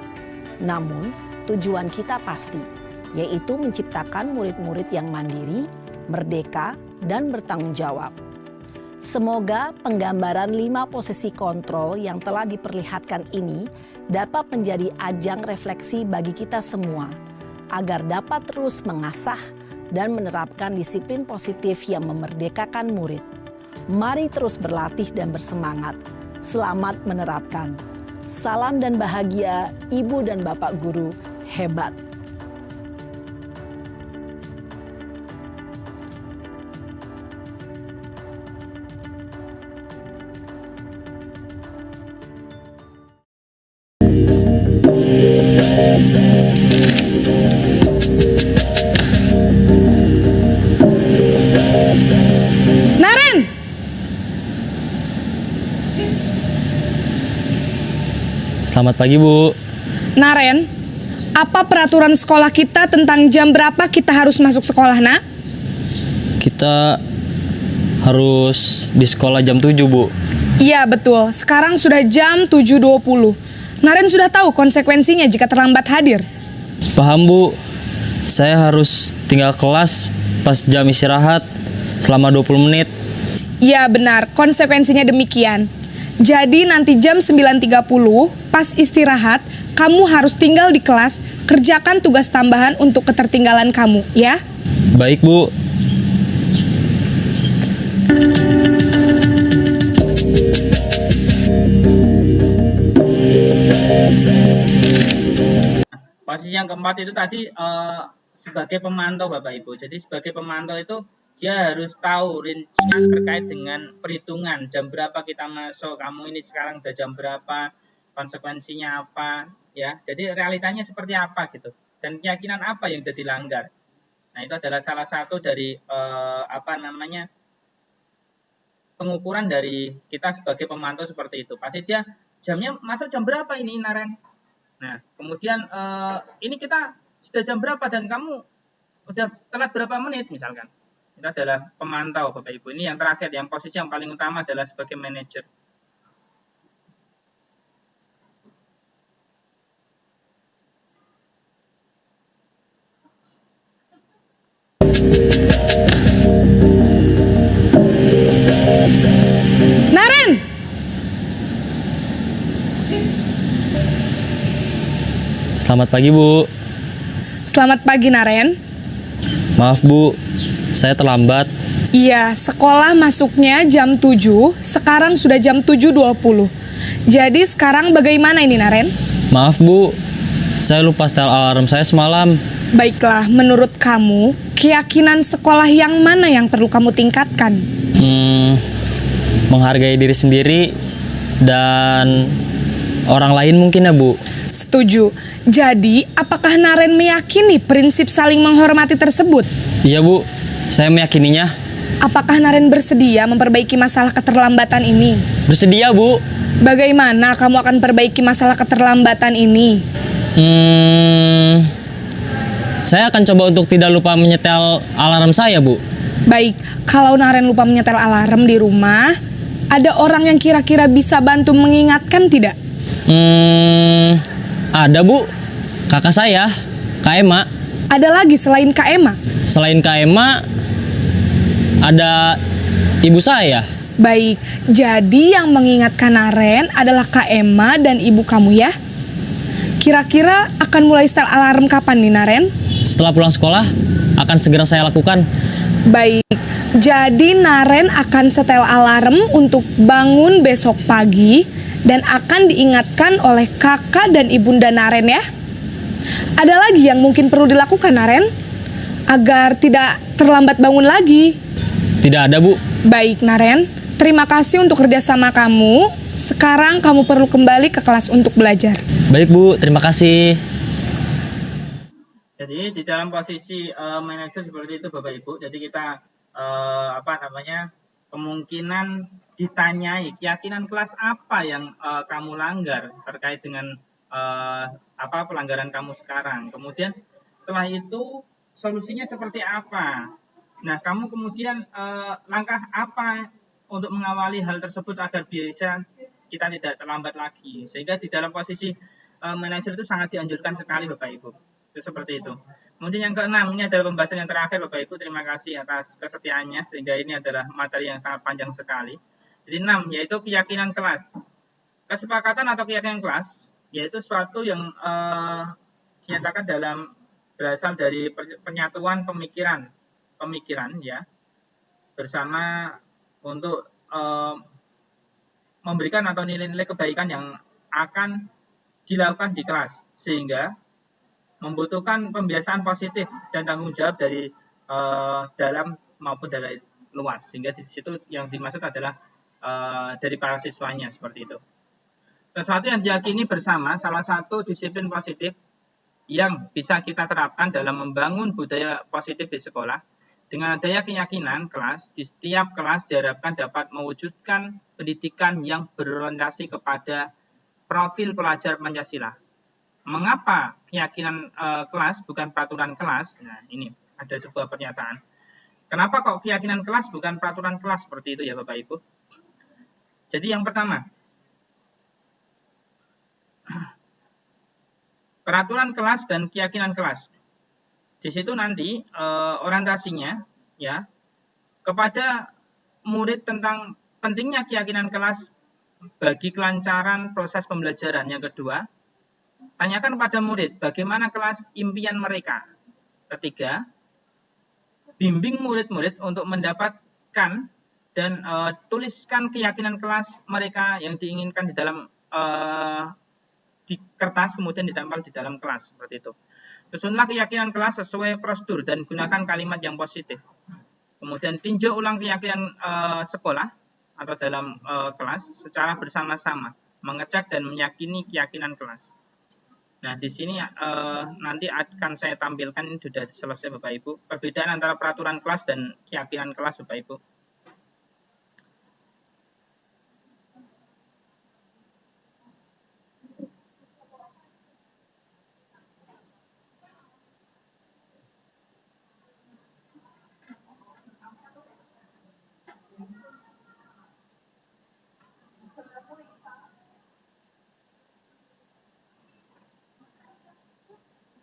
Namun, tujuan kita pasti, yaitu menciptakan murid-murid yang mandiri, merdeka, dan bertanggung jawab. Semoga penggambaran 5 posisi kontrol yang telah diperlihatkan ini dapat menjadi ajang refleksi bagi kita semua, agar dapat terus mengasah dan menerapkan disiplin positif yang memerdekakan murid. Mari terus berlatih dan bersemangat. Selamat menerapkan. Salam dan bahagia, Ibu dan Bapak guru hebat. Naren! Selamat pagi, Bu. Naren, apa peraturan sekolah kita tentang jam berapa kita harus masuk sekolah, nak? Kita harus di sekolah jam 7, Bu. Iya betul, sekarang sudah jam 7.20. Naren sudah tahu konsekuensinya jika terlambat hadir. Paham, Bu. Saya harus tinggal kelas pas jam istirahat selama 20 menit. Iya benar, konsekuensinya demikian. Jadi nanti jam 9.30 pas istirahat, kamu harus tinggal di kelas, kerjakan tugas tambahan untuk ketertinggalan kamu, ya? Baik, Bu. Posisi yang keempat itu tadi sebagai pemantau Bapak Ibu. Jadi sebagai pemantau itu dia harus tahu rincian terkait dengan perhitungan jam berapa kita masuk, kamu ini sekarang udah jam berapa, konsekuensinya apa, ya. Jadi realitanya seperti apa gitu, dan keyakinan apa yang sudah dilanggar. Nah itu adalah salah satu dari pengukuran dari kita sebagai pemantau seperti itu. Pasti dia jamnya masuk jam berapa ini Naren. Nah kemudian ini kita sudah jam berapa dan kamu udah telat berapa menit misalkan. Itu adalah pemantau Bapak Ibu. Ini yang terakhir, yang posisi yang paling utama adalah sebagai manajer. Naren! Selamat pagi, Bu. Selamat pagi Naren. Maaf, Bu. Saya terlambat. Iya, sekolah masuknya jam 7, sekarang sudah jam 7.20. Jadi sekarang bagaimana ini Naren? Maaf, Bu. Saya lupa setel alarm saya semalam. Baiklah, menurut kamu, keyakinan sekolah yang mana yang perlu kamu tingkatkan? Menghargai diri sendiri dan orang lain mungkin ya, Bu. Setuju. Jadi, apakah Naren meyakini prinsip saling menghormati tersebut? Iya, Bu. Saya meyakininya. Apakah Naren bersedia memperbaiki masalah keterlambatan ini? Bersedia, Bu. Bagaimana kamu akan perbaiki masalah keterlambatan ini? Saya akan coba untuk tidak lupa menyetel alarm saya, Bu. Baik, kalau Naren lupa menyetel alarm di rumah, ada orang yang kira-kira bisa bantu mengingatkan tidak? Ada, Bu. Kakak saya, Kak Ema. Ada lagi selain Kak Ema? Selain Kak Ema, ada ibu saya. Baik, jadi yang mengingatkan Naren adalah Kak Ema dan ibu kamu ya? Kira-kira akan mulai setel alarm kapan nih Naren? Setelah pulang sekolah, akan segera saya lakukan. Baik, jadi Naren akan setel alarm untuk bangun besok pagi dan akan diingatkan oleh kakak dan ibunda Naren ya. Ada lagi yang mungkin perlu dilakukan Naren agar tidak terlambat bangun lagi? Tidak ada, Bu. Baik Naren, terima kasih untuk kerjasama kamu. Sekarang kamu perlu kembali ke kelas untuk belajar. Baik, Bu. Terima kasih. Jadi di dalam posisi manajer seperti itu Bapak Ibu, jadi kita kemungkinan ditanyai keyakinan kelas apa yang kamu langgar terkait dengan pelanggaran kamu sekarang. Kemudian setelah itu solusinya seperti apa? Nah, kamu kemudian langkah apa untuk mengawali hal tersebut agar bisa kita tidak terlambat lagi. Sehingga di dalam posisi manajer itu sangat dianjurkan sekali Bapak Ibu. Itu seperti itu. Kemudian yang keenam, ini adalah pembahasan yang terakhir Bapak Ibu. Terima kasih atas kesetiaannya sehingga ini adalah materi yang sangat panjang sekali. Jadi 6 yaitu keyakinan kelas. Kesepakatan atau keyakinan kelas yaitu suatu yang dinyatakan berasal dari penyatuan pemikiran ya bersama untuk memberikan atau nilai-nilai kebaikan yang akan dilakukan di kelas sehingga membutuhkan pembiasaan positif dan tanggung jawab dari dalam maupun dari luar sehingga di situ yang dimaksud adalah dari para siswanya seperti itu. Sesuatu yang diyakini bersama salah satu disiplin positif yang bisa kita terapkan dalam membangun budaya positif di sekolah. Dengan adanya keyakinan kelas, di setiap kelas diharapkan dapat mewujudkan pendidikan yang berorientasi kepada profil pelajar Pancasila. Mengapa keyakinan kelas bukan peraturan kelas? Nah, ini ada sebuah pernyataan. Kenapa kok keyakinan kelas bukan peraturan kelas seperti itu ya Bapak Ibu? Jadi yang pertama, peraturan kelas dan keyakinan kelas. Di situ nanti orientasinya ya kepada murid tentang pentingnya keyakinan kelas bagi kelancaran proses pembelajaran. Yang kedua, tanyakan pada murid bagaimana kelas impian mereka. Ketiga, bimbing murid-murid untuk mendapatkan dan tuliskan keyakinan kelas mereka yang diinginkan di dalam di kertas kemudian ditempel di dalam kelas seperti itu. Susunlah keyakinan kelas sesuai prosedur dan gunakan kalimat yang positif. Kemudian tinjau ulang keyakinan sekolah atau dalam kelas secara bersama-sama, mengecek dan meyakini keyakinan kelas. Nah, di sini nanti akan saya tampilkan, ini sudah selesai Bapak Ibu, perbedaan antara peraturan kelas dan keyakinan kelas Bapak Ibu.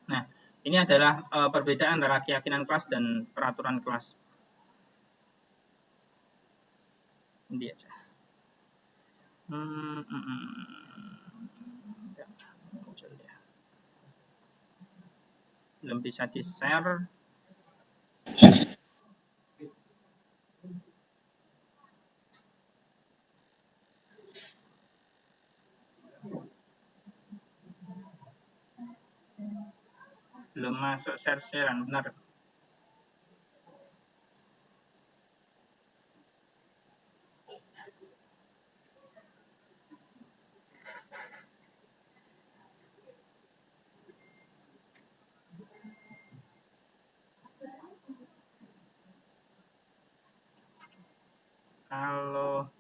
Nah, ini adalah perbedaan antara keyakinan kelas dan peraturan kelas. Ini aja. Belum bisa di-share. Belum masuk share-sharean, benar. Halo.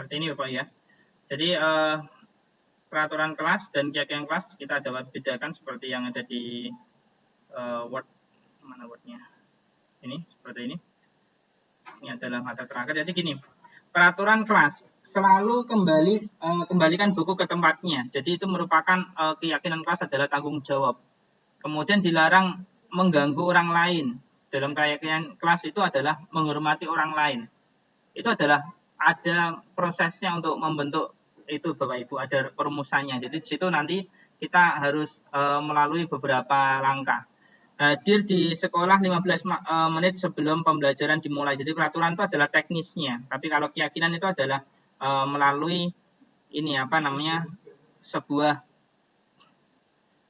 Seperti ini Bapak ya. Jadi peraturan kelas dan keyakinan kelas kita dapat bedakan seperti yang ada di Word, mana Wordnya? Ini seperti ini. Ini adalah mata terakhir. Jadi gini, peraturan kelas selalu kembalikan buku ke tempatnya. Jadi itu merupakan keyakinan kelas adalah tanggung jawab. Kemudian dilarang mengganggu orang lain. Dalam keyakinan kelas itu adalah menghormati orang lain. Itu adalah ada prosesnya untuk membentuk itu Bapak Ibu, ada perumusannya. Jadi di situ nanti kita harus melalui beberapa langkah. Hadir di sekolah 15 menit sebelum pembelajaran dimulai. Jadi peraturan itu adalah teknisnya. Tapi kalau keyakinan itu adalah melalui ini sebuah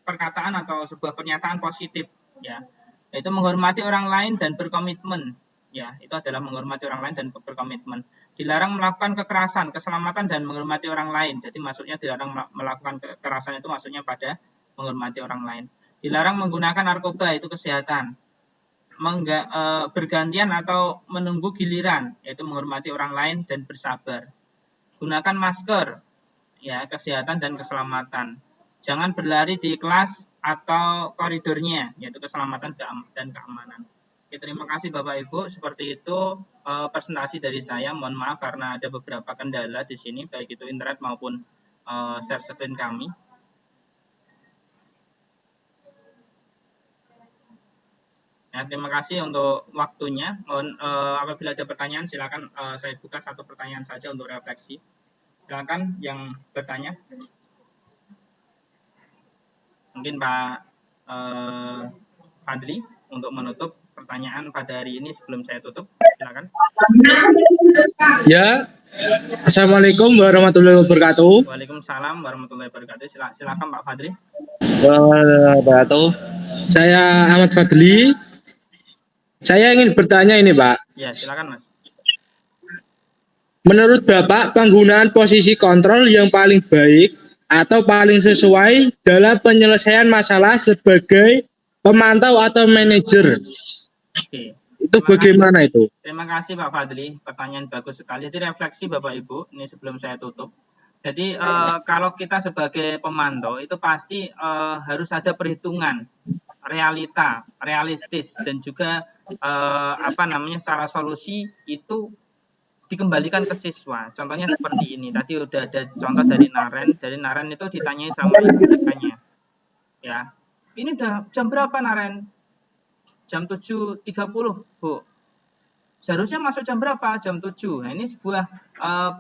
perkataan atau sebuah pernyataan positif ya. Yaitu menghormati orang lain dan berkomitmen. Ya, itu adalah menghormati orang lain dan berkomitmen. Dilarang melakukan kekerasan, keselamatan dan menghormati orang lain. Jadi maksudnya dilarang melakukan kekerasan itu maksudnya pada menghormati orang lain. Dilarang menggunakan narkoba, itu kesehatan. Bergantian atau menunggu giliran, yaitu menghormati orang lain dan bersabar. Gunakan masker, ya, kesehatan dan keselamatan. Jangan berlari di kelas atau koridornya, yaitu keselamatan dan keamanan. Oke, terima kasih Bapak Ibu. Seperti itu presentasi dari saya. Mohon maaf karena ada beberapa kendala di sini, baik itu internet maupun share screen kami. Ya, terima kasih untuk waktunya. Mohon apabila ada pertanyaan silakan saya buka satu pertanyaan saja untuk refleksi. Silakan yang bertanya. Mungkin Pak Fadli untuk menutup pertanyaan pada hari ini sebelum saya tutup. Silakan. Ya. Assalamualaikum warahmatullahi wabarakatuh. Waalaikumsalam warahmatullahi wabarakatuh. Silakan Pak Fadli. Wabarakatuh. Saya Ahmad Fadli. Saya ingin bertanya ini, Pak. Ya, silakan Mas. Menurut Bapak, penggunaan posisi kontrol yang paling baik atau paling sesuai dalam penyelesaian masalah sebagai pemantau atau manajer? Oke. Itu bagaimana itu? Terima kasih Pak Fadli, pertanyaan bagus sekali. Jadi refleksi Bapak Ibu, ini sebelum saya tutup. Jadi kalau kita sebagai pemantau itu pasti harus ada perhitungan, realita, realistis dan juga secara solusi itu dikembalikan ke siswa. Contohnya seperti ini. Tadi udah ada contoh dari Naren. Dari Naren itu ditanyai sama ibu-ibunya. Ya. Ini udah jam berapa Naren? Jam 7.30, Bu. Seharusnya masuk jam berapa? Jam 7. Nah, ini sebuah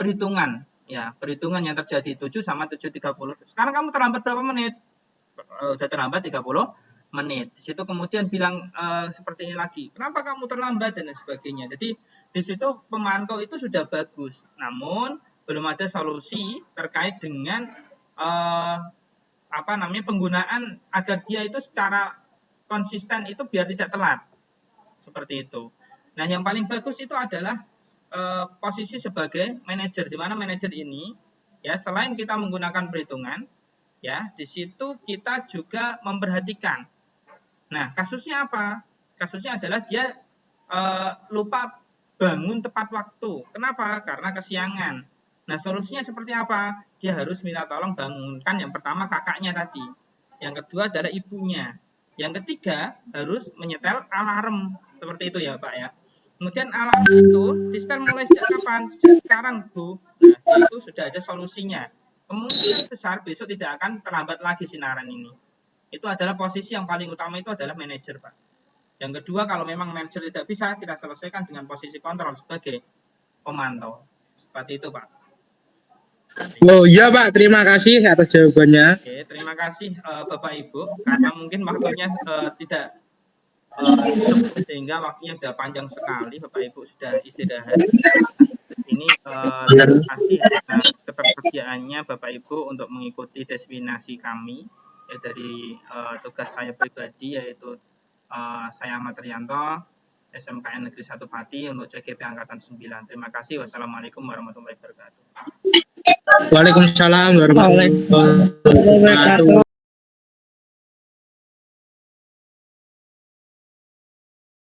perhitungan. Ya, perhitungan yang terjadi 7 sama 7.30. Sekarang kamu terlambat berapa menit? Udah terlambat 30 menit. Di situ kemudian bilang seperti ini lagi. Kenapa kamu terlambat dan sebagainya. Jadi di situ pemantau itu sudah bagus. Namun belum ada solusi terkait dengan penggunaan agar dia itu secara konsisten itu biar tidak telat. Seperti itu. Nah, yang paling bagus itu adalah posisi sebagai manajer, di mana manajer ini ya selain kita menggunakan perhitungan ya, di situ kita juga memperhatikan. Nah, kasusnya apa? Kasusnya adalah dia lupa bangun tepat waktu. Kenapa? Karena kesiangan. Nah, solusinya seperti apa? Dia harus minta tolong bangunkan yang pertama kakaknya tadi. Yang kedua adalah ibunya. Yang ketiga harus menyetel alarm. Seperti itu ya Pak ya. Kemudian alarm itu disetel mulai sejak kapan? Sejak sekarang Bu. Nah, itu sudah ada solusinya. Kemungkinan besar besok tidak akan terlambat lagi sinaran ini. Itu adalah posisi yang paling utama, itu adalah manajer Pak. Yang kedua, kalau memang manajer tidak bisa, kita selesaikan dengan posisi kontrol sebagai pemantau. Seperti itu Pak. Oh iya Pak, terima kasih atas jawabannya. Oke, terima kasih Bapak Ibu. Karena mungkin waktunya tidak cukup, sehingga waktunya sudah panjang sekali. Bapak Ibu sudah istirahat. Ini terima kasih atas ketersediaannya Bapak Ibu untuk mengikuti destinasi kami ya, dari tugas saya pribadi, yaitu saya Ahmad Rianto, SMKN Negeri 1 Pati untuk CGP Angkatan 9. Terima kasih. Wassalamualaikum warahmatullahi wabarakatuh. Waalaikumsalam warahmatullahi wabarakatuh.